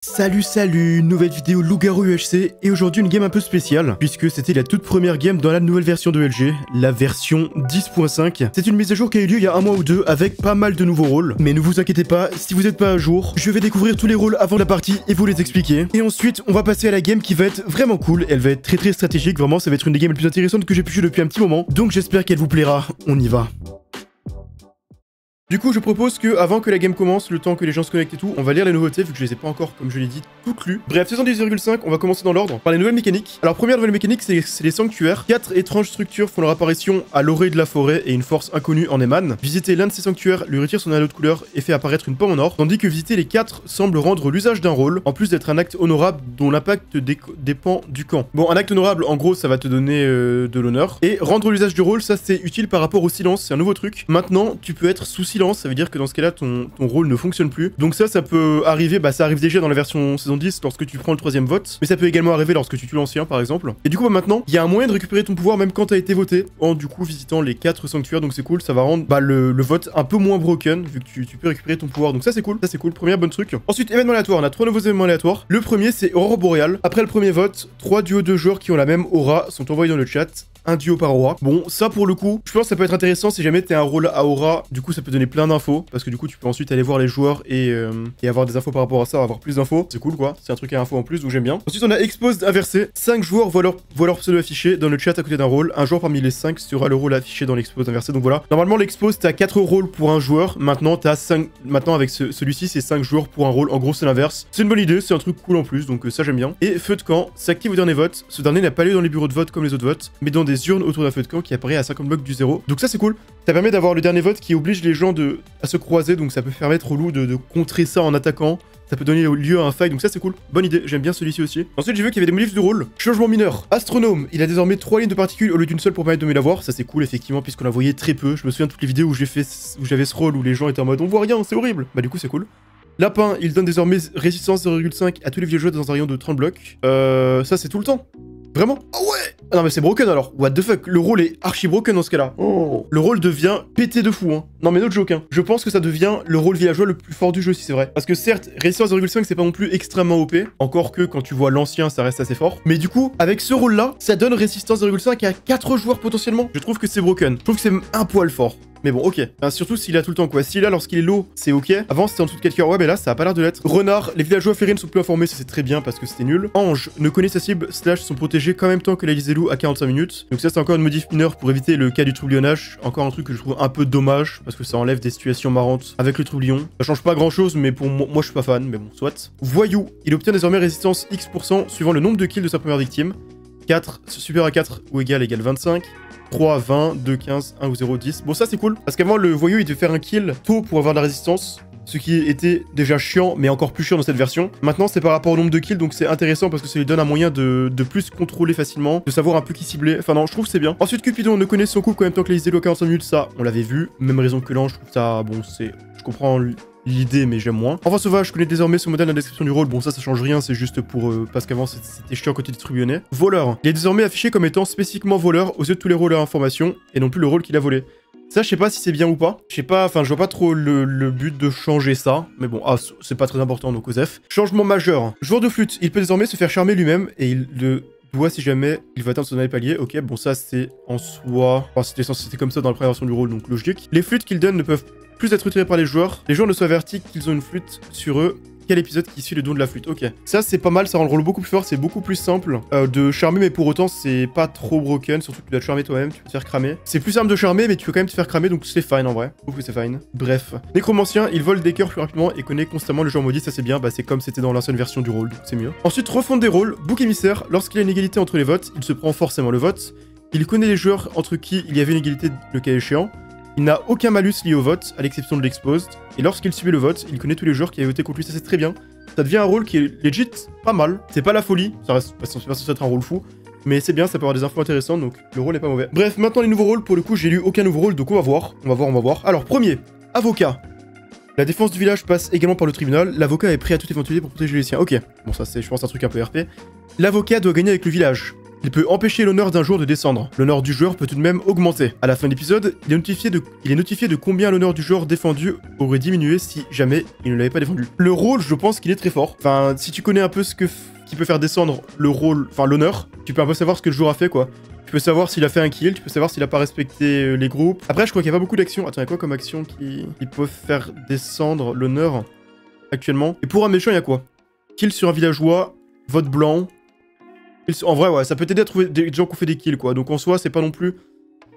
Salut, nouvelle vidéo Loup-Garou UHC, et aujourd'hui une game un peu spéciale, puisque c'était la toute première game dans la nouvelle version de LG, la version 10.5. C'est une mise à jour qui a eu lieu il y a un mois ou deux, avec pas mal de nouveaux rôles, mais ne vous inquiétez pas, si vous n'êtes pas à jour, je vais découvrir tous les rôles avant la partie et vous les expliquer. Et ensuite, on va passer à la game qui va être vraiment cool, elle va être très stratégique, vraiment ça va être une des games les plus intéressantes que j'ai pu jouer depuis un petit moment, donc j'espère qu'elle vous plaira, on y va. Du coup, je propose que, avant que la game commence, le temps que les gens se connectent et tout, on va lire les nouveautés, vu que je les ai pas encore, comme je l'ai dit, toutes lues. Bref, 70,5, on va commencer dans l'ordre, par les nouvelles mécaniques. Alors, première nouvelle mécanique, c'est les sanctuaires. 4 étranges structures font leur apparition à l'orée de la forêt, et une force inconnue en émane. Visiter l'un de ces sanctuaires lui retire son halo de couleur et fait apparaître une pomme en or, tandis que visiter les 4 semble rendre l'usage d'un rôle, en plus d'être un acte honorable dont l'impact dépend du camp. Bon, un acte honorable, en gros, ça va te donner de l'honneur. Et rendre l'usage du rôle, ça c'est utile par rapport au silence, c'est un nouveau truc. Maintenant, tu peux être sous silence, ça veut dire que dans ce cas-là, ton rôle ne fonctionne plus. Donc ça peut arriver, ça arrive déjà dans la version saison 10 lorsque tu prends le 3ème vote, mais ça peut également arriver lorsque tu tues l'ancien par exemple. Et du coup maintenant, il y a un moyen de récupérer ton pouvoir même quand t'as été voté, en du coup visitant les 4 sanctuaires, donc c'est cool, ça va rendre le vote un peu moins broken, vu que tu peux récupérer ton pouvoir, donc ça c'est cool, première bonne truc. Ensuite, événement aléatoire, on a 3 nouveaux événements aléatoires. Le premier c'est Aurore Boréale. Après le premier vote, 3 duos de joueurs qui ont la même aura sont envoyés dans le chat. Un duo par aura. Bon, ça pour le coup, je pense que ça peut être intéressant si jamais t'es un rôle à aura. Du coup, ça peut donner plein d'infos. Parce que du coup, tu peux ensuite aller voir les joueurs et avoir des infos par rapport à ça, avoir plus d'infos. C'est cool quoi. C'est un truc à info en plus, donc j'aime bien. Ensuite, on a Exposed inversé. 5 joueurs voient leur pseudo affiché dans le chat à côté d'un rôle. Un joueur parmi les 5 sera le rôle affiché dans l'Exposed inversé. Donc voilà. Normalement, l'Exposed, t'as 4 rôles pour un joueur. Maintenant, t'as 5. Maintenant, avec celui-ci, c'est 5 joueurs pour un rôle. En gros, c'est l'inverse. C'est une bonne idée. C'est un truc cool en plus. Donc ça, j'aime bien. Et feu de camp s'active au dernier vote. Ce dernier n'a pas lieu dans les bureaux de vote comme les autres votes, mais dans des urnes autour d'un feu de camp qui apparaît à 50 blocs du 0. Donc ça c'est cool. Ça permet d'avoir le dernier vote qui oblige les gens à se croiser, donc ça peut permettre au loup de contrer ça en attaquant. Ça peut donner lieu à un fight, donc ça c'est cool. Bonne idée, j'aime bien celui-ci aussi. Ensuite j'ai vu qu'il y avait des modifs de rôle. Changement mineur. Astronome, il a désormais 3 lignes de particules au lieu d'une seule pour permettre de mieux la voir. Ça c'est cool effectivement puisqu'on la voyait très peu. Je me souviens de toutes les vidéos où j'avais ce rôle où les gens étaient en mode on voit rien, c'est horrible. Bah du coup c'est cool. Lapin, il donne désormais résistance 0,5 à tous les vieux joueurs dans un rayon de 30 blocs. Ça c'est tout le temps. Vraiment? Ah ouais! Ah non mais c'est broken alors, what the fuck, le rôle est archi broken dans ce cas-là. Oh. Le rôle devient pété de fou, hein. Non mais no joke, hein. Je pense que ça devient le rôle villageois le plus fort du jeu si c'est vrai. Parce que certes, résistance 0,5 c'est pas non plus extrêmement OP, encore que quand tu vois l'ancien ça reste assez fort. Mais du coup, avec ce rôle-là, ça donne résistance 0,5 à 4 joueurs potentiellement. Je trouve que c'est broken, je trouve que c'est un poil fort. Mais bon, ok. Enfin, surtout s'il a tout le temps, quoi. S'il a lorsqu'il est low, c'est ok. Avant, c'était en dessous de 4 cœurs. Ouais, mais là, ça a pas l'air de l'être. Renard, les villageois férines sont plus informés, ça c'est très bien parce que c'était nul. Ange, ne connaît sa cible, / sont protégés qu'en même temps que la lise des loups à 45 minutes. Donc ça, c'est encore une modif mineure pour éviter le cas du troublionnage. Encore un truc que je trouve un peu dommage parce que ça enlève des situations marrantes avec le troublion. Ça change pas grand chose, mais pour moi, je suis pas fan. Mais bon, soit. Voyou, il obtient désormais résistance X% suivant le nombre de kills de sa première victime. 4, supérieur à 4 ou égale 25. 3, 20, 2, 15, 1 ou 0, 10. Bon, ça c'est cool. Parce qu'avant, le voyou, il devait faire un kill tôt pour avoir de la résistance. Ce qui était déjà chiant, mais encore plus chiant dans cette version. Maintenant, c'est par rapport au nombre de kills, donc c'est intéressant parce que ça lui donne un moyen de plus contrôler facilement, de savoir un peu qui cibler. Enfin non, je trouve que c'est bien. Ensuite, Cupidon ne connaît son couple qu'en même temps que les Zélo à 45 minutes, ça, on l'avait vu. Même raison que l'ange, je trouve ça, bon, je comprends l'idée, mais j'aime moins. Enfin sauvage, je connais désormais ce modèle dans la description du rôle. Bon, ça change rien, c'est juste pour... parce qu'avant, c'était chiant côté distributionné. Voleur. Il est désormais affiché comme étant spécifiquement voleur aux yeux de tous les rôles à information, et non plus le rôle qu'il a volé. Ça, je sais pas si c'est bien ou pas. Je sais pas, enfin, je vois pas trop le but de changer ça. Mais bon, c'est pas très important, donc OSEF. Changement majeur. Joueur de flûte, il peut désormais se faire charmer lui-même, et il le doit si jamais il va atteindre son dernier palier. Ok, bon, ça, c'est en soi... Enfin, c'était comme ça dans la première version du rôle, donc logique. Les flûtes qu'il donne ne peuvent plus être retirées par les joueurs. Les joueurs ne sont avertis qu'ils ont une flûte sur eux. Quel épisode qui suit le don de la flûte. Ok. Ça, c'est pas mal, ça rend le rôle beaucoup plus fort, c'est beaucoup plus simple de charmer, mais pour autant, c'est pas trop broken, surtout que tu dois te charmer toi-même, tu peux te faire cramer. C'est plus simple de charmer, mais tu peux quand même te faire cramer, donc c'est fine en vrai. Je trouve que c'est fine. Bref. Nécromancien, il vole des cœurs plus rapidement et connaît constamment le joueur maudit, ça c'est bien, c'est comme c'était dans l'ancienne version du rôle, c'est mieux. Ensuite, refonte des rôles. Bouc émissaire, lorsqu'il y a une égalité entre les votes, il se prend forcément le vote. Il connaît les joueurs entre qui il y avait une égalité le cas échéant. Il n'a aucun malus lié au vote, à l'exception de l'Exposed. Et lorsqu'il subit le vote, il connaît tous les joueurs qui avaient voté contre lui, ça c'est très bien. Ça devient un rôle qui est legit pas mal. C'est pas la folie, ça reste pas censé être un rôle fou. Mais c'est bien, ça peut avoir des infos intéressantes, donc le rôle est pas mauvais. Bref, maintenant les nouveaux rôles, pour le coup j'ai lu aucun nouveau rôle, donc on va voir. On va voir. Alors, premier, avocat. La défense du village passe également par le tribunal. L'avocat est prêt à toute éventualité pour protéger les siens. Ok, bon ça c'est, je pense, un truc un peu RP. L'avocat doit gagner avec le village. Il peut empêcher l'honneur d'un joueur de descendre. L'honneur du joueur peut tout de même augmenter. À la fin de l'épisode, il est notifié de combien l'honneur du joueur défendu aurait diminué si jamais il ne l'avait pas défendu. Le rôle, je pense qu'il est très fort. Enfin, si tu connais un peu ce qui peut faire descendre le rôle, enfin l'honneur, tu peux un peu savoir ce que le joueur a fait, quoi. Tu peux savoir s'il a fait un kill, tu peux savoir s'il a pas respecté les groupes. Après, je crois qu'il n'y a pas beaucoup d'actions. Attends, il y a quoi comme action qui peut faire descendre l'honneur actuellement? Et pour un méchant, il y a quoi? Kill sur un villageois, vote blanc. En vrai, ouais, ça peut t'aider à trouver des gens qui ont fait des kills, quoi. Donc en soi, c'est pas non plus...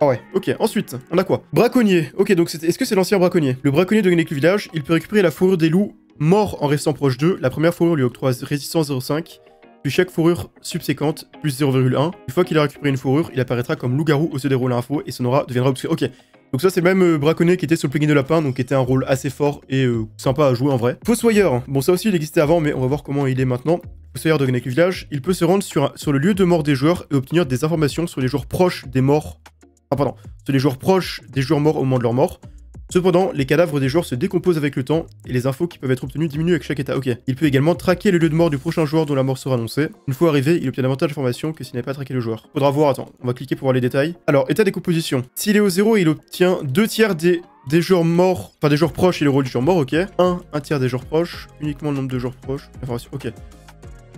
Ah ouais, ok. Ensuite, on a quoi? Braconnier. Ok, donc est-ce que c'est l'ancien braconnier? Le braconnier de Geneku Village, il peut récupérer la fourrure des loups morts en restant proche d'eux. La première fourrure lui octroie résistance 0,5. Puis chaque fourrure subséquente, plus 0,1. Une fois qu'il a récupéré une fourrure, il apparaîtra comme loup-garou au se déroule l'info et son aura deviendra obscur. Ok. Donc ça c'est le même braconnier qui était sur le plugin de lapin, donc qui était un rôle assez fort et sympa à jouer en vrai. Fossoyeur, bon ça aussi il existait avant mais on va voir comment il est maintenant. Fossoyeur de Geneku Village, il peut se rendre sur le lieu de mort des joueurs et obtenir des informations sur les joueurs proches des morts. Ah pardon, sur les joueurs proches des joueurs morts au moment de leur mort. Cependant, les cadavres des joueurs se décomposent avec le temps et les infos qui peuvent être obtenues diminuent avec chaque état. Ok. Il peut également traquer le lieu de mort du prochain joueur dont la mort sera annoncée. Une fois arrivé, il obtient davantage d'informations que s'il n'avait pas traqué le joueur. Faudra voir, attends, on va cliquer pour voir les détails. Alors, état des compositions. S'il est au 0, il obtient 2 tiers des joueurs morts, enfin des joueurs proches et le rôle du joueur mort, ok. Un tiers des joueurs proches, uniquement le nombre de joueurs proches. Information, ok.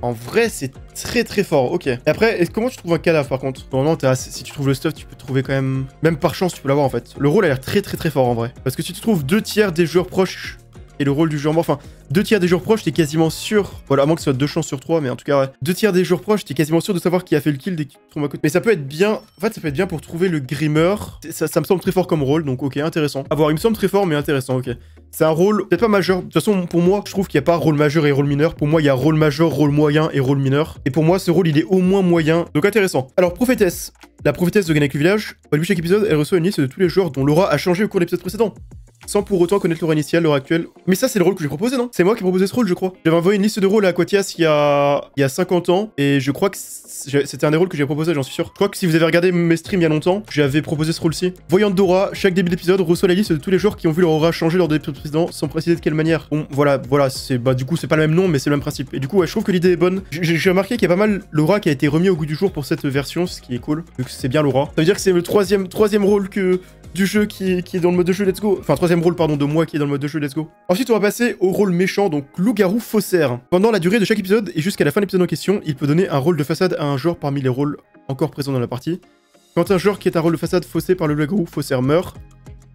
En vrai, c'est très très fort, ok. Et après, comment tu trouves un cadavre par contre? Normalement, si tu trouves le stuff, tu peux trouver quand même... Même par chance, tu peux l'avoir en fait. Le rôle a l'air très très très fort en vrai. Parce que si tu trouves 2 tiers des joueurs proches et le rôle du joueur mort, enfin, 2 tiers des joueurs proches, t'es quasiment sûr... Voilà, à moins que ce soit 2 chances sur 3, mais en tout cas, ouais. 2 tiers des joueurs proches, t'es quasiment sûr de savoir qui a fait le kill dès que tu te trouves à côté. Mais ça peut être bien... En fait, ça peut être bien pour trouver le grimeur. Ça me semble très fort comme rôle, donc ok, intéressant. À voir, il me semble très fort, mais intéressant, ok. C'est un rôle peut-être pas majeur. De toute façon, pour moi, je trouve qu'il n'y a pas rôle majeur et rôle mineur. Pour moi, il y a rôle majeur, rôle moyen et rôle mineur. Et pour moi, ce rôle, il est au moins moyen. Donc intéressant. Alors, prophétesse. La prophétesse de Geneku Village. Au début de chaque épisode, elle reçoit une liste de tous les joueurs dont l'aura a changé au cours de l'épisode précédent, sans pour autant connaître l'aura initiale, l'aura actuelle. Mais ça, c'est le rôle que j'ai proposé, non? C'est moi qui ai proposé ce rôle, je crois. J'avais envoyé une liste de rôles à Aquatias il y a 50 ans, et je crois que c'était un des rôles que j'ai proposé, j'en suis sûr. Je crois que si vous avez regardé mes streams il y a longtemps, j'avais proposé ce rôle-ci. Voyante d'aura, chaque début d'épisode reçoit la liste de tous les joueurs qui ont vu leur aura changer lors des épisodes précédents, sans préciser de quelle manière. Bon, voilà, c'est... Bah, du coup, c'est pas le même nom, mais c'est le même principe. Et du coup, ouais, je trouve que l'idée est bonne. J'ai remarqué qu'il y a pas mal l'aura qui a été remis au goût du jour pour cette version, ce qui est cool, vu que c'est bien l'aura. Ça veut dire que c'est le troisième rôle du jeu qui est dans le mode de jeu Let's Go. Enfin, troisième rôle, pardon, de moi qui est dans le mode de jeu Let's Go. Ensuite, on va passer au rôle méchant, donc loup-garou faussaire. Pendant la durée de chaque épisode et jusqu'à la fin de l'épisode en question, il peut donner un rôle de façade à un joueur parmi les rôles encore présents dans la partie. Quand un joueur qui est un rôle de façade faussé par le loup-garou faussaire meurt,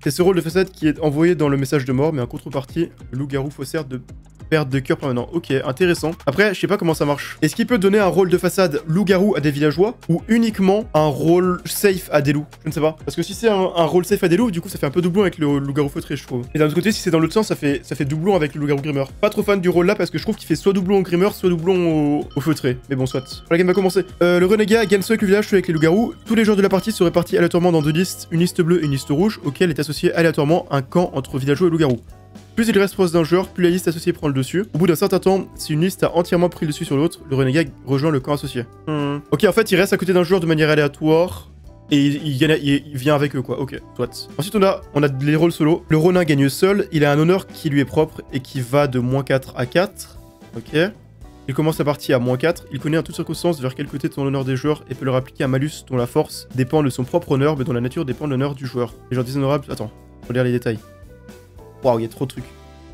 c'est ce rôle de façade qui est envoyé dans le message de mort, mais en contrepartie, le loup-garou faussaire de perte de cœur permanent. Ok, intéressant. Après, je sais pas comment ça marche. Est-ce qu'il peut donner un rôle de façade loup-garou à des villageois ou uniquement un rôle safe à des loups? Je ne sais pas. Parce que si c'est un rôle safe à des loups, du coup, ça fait un peu doublon avec le loup-garou feutré, je trouve. Et d'un autre côté, si c'est dans l'autre sens, ça fait doublon avec le loup-garou grimeur. Pas trop fan du rôle là parce que je trouve qu'il fait soit doublon au grimeur, soit doublon au feutré. Mais bon, soit. La game va commencer. Le renégat gagne soit avec le village, soit avec les loups-garous. Tous les joueurs de la partie sont répartis aléatoirement dans 2 listes, une liste bleue et une liste rouge, auquel est associé aléatoirement un camp entre villageois et loups-garous. Plus il reste proche d'un joueur, plus la liste associée prend le dessus. Au bout d'un certain temps, si une liste a entièrement pris le dessus sur l'autre, le renégat rejoint le camp associé. Ok, en fait, il reste à côté d'un joueur de manière aléatoire. Et il vient avec eux, quoi. Ok, soit. Ensuite, on a les rôles solo. Le Ronin gagne seul. Il a un honneur qui lui est propre et qui va de -4 à 4. Ok. Il commence la partie à -4. Il connaît en toutes circonstances vers quel côté tourne l'honneur des joueurs et peut leur appliquer un malus dont la force dépend de son propre honneur, mais dont la nature dépend de l'honneur du joueur. Les gens déshonorables... Attends, faut lire les détails. Waouh, il y a trop de trucs.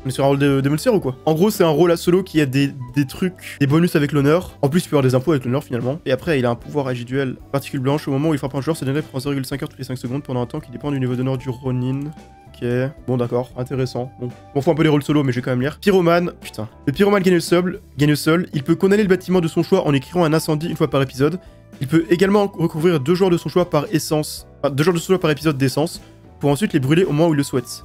On est sur un rôle d'émulsière ou quoi? En gros, c'est un rôle à solo qui a des trucs, des bonus avec l'honneur. En plus, il peut avoir des impôts avec l'honneur finalement. Et après, il a un pouvoir agiduel particule blanche. Au moment où il frappe un joueur, ce dernier prend 0,5 heures toutes les 5 secondes pendant un temps qui dépend du niveau d'honneur du Ronin. Ok, bon d'accord, intéressant. Bon, on fait un peu les rôles solo, mais je vais quand même lire. Pyromane, putain. Le pyromane gagne le seul. Il peut condamner le bâtiment de son choix en écrivant un incendie une fois par épisode. Il peut également recouvrir 2 joueurs de son choix par essence, enfin 2 joueurs de son choix par épisode d'essence, pour ensuite les brûler au moment où il le souhaite.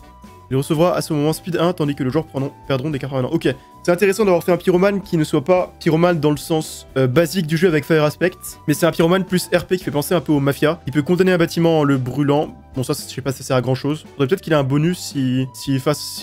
Il recevra à ce moment speed 1, tandis que les joueurs perdront des cartes permanentes. Ok, c'est intéressant d'avoir fait un pyromane qui ne soit pas pyromane dans le sens basique du jeu avec Fire Aspect, mais c'est un pyromane plus RP qui fait penser un peu au Mafia. Il peut condamner un bâtiment en le brûlant. Bon, ça, je sais pas si ça sert à grand chose. Faudrait peut-être qu'il ait un bonus si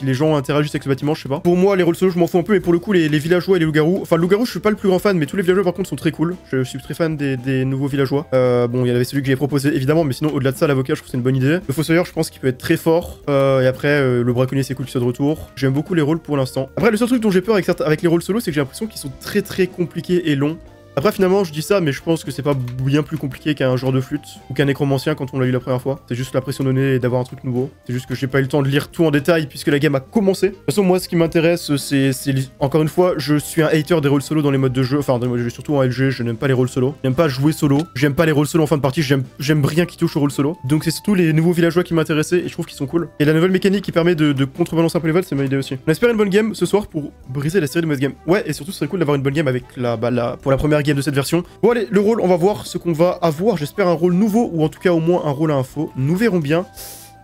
les gens interagissent avec ce bâtiment, je sais pas. Pour moi, les rôles solo, je m'en fous un peu, mais pour le coup, les villageois et les loups-garous. Enfin, le loup-garou, je suis pas le plus grand fan, mais tous les villageois par contre sont très cool. Je suis très fan des nouveaux villageois. Bon, il y avait celui que j'ai proposé évidemment, mais sinon, au-delà de ça, l'avocat, je trouve que c'est une bonne idée. Le fossoyeur, je pense qu'il peut être très fort. Et après, le braconnier, c'est cool qu'il soit de retour. J'aime beaucoup les rôles pour l'instant. Après, le seul truc dont j'ai peur avec les rôles solo, c'est que j'ai l'impression qu'ils sont très compliqués et longs. Après, finalement, je dis ça, mais je pense que c'est pas bien plus compliqué qu'un joueur de flûte ou qu'un nécromancien quand on l'a eu la première fois. C'est juste la pression donnée et d'avoir un truc nouveau. C'est juste que j'ai pas eu le temps de lire tout en détail puisque la game a commencé. De toute façon, moi, ce qui m'intéresse, c'est encore une fois, je suis un hater des rôles solo dans les modes de jeu. Enfin, dans les modes de jeu, surtout en LG, je n'aime pas les rôles solo. J'aime pas jouer solo. J'aime pas les rôles solo en fin de partie. J'aime rien qui touche au rôle solo. Donc, c'est surtout les nouveaux villageois qui m'intéressaient et je trouve qu'ils sont cool. Et la nouvelle mécanique qui permet de contrebalancer un peu les votes, c'est ma idée aussi. On espère une bonne game ce soir pour briser la série de mauvaise game. Ouais, et surtout, ce serait cool d'avoir une bonne game avec pour la première game de cette version. Bon, allez, le rôle, on va voir ce qu'on va avoir. J'espère un rôle nouveau ou en tout cas au moins un rôle à info. Nous verrons bien.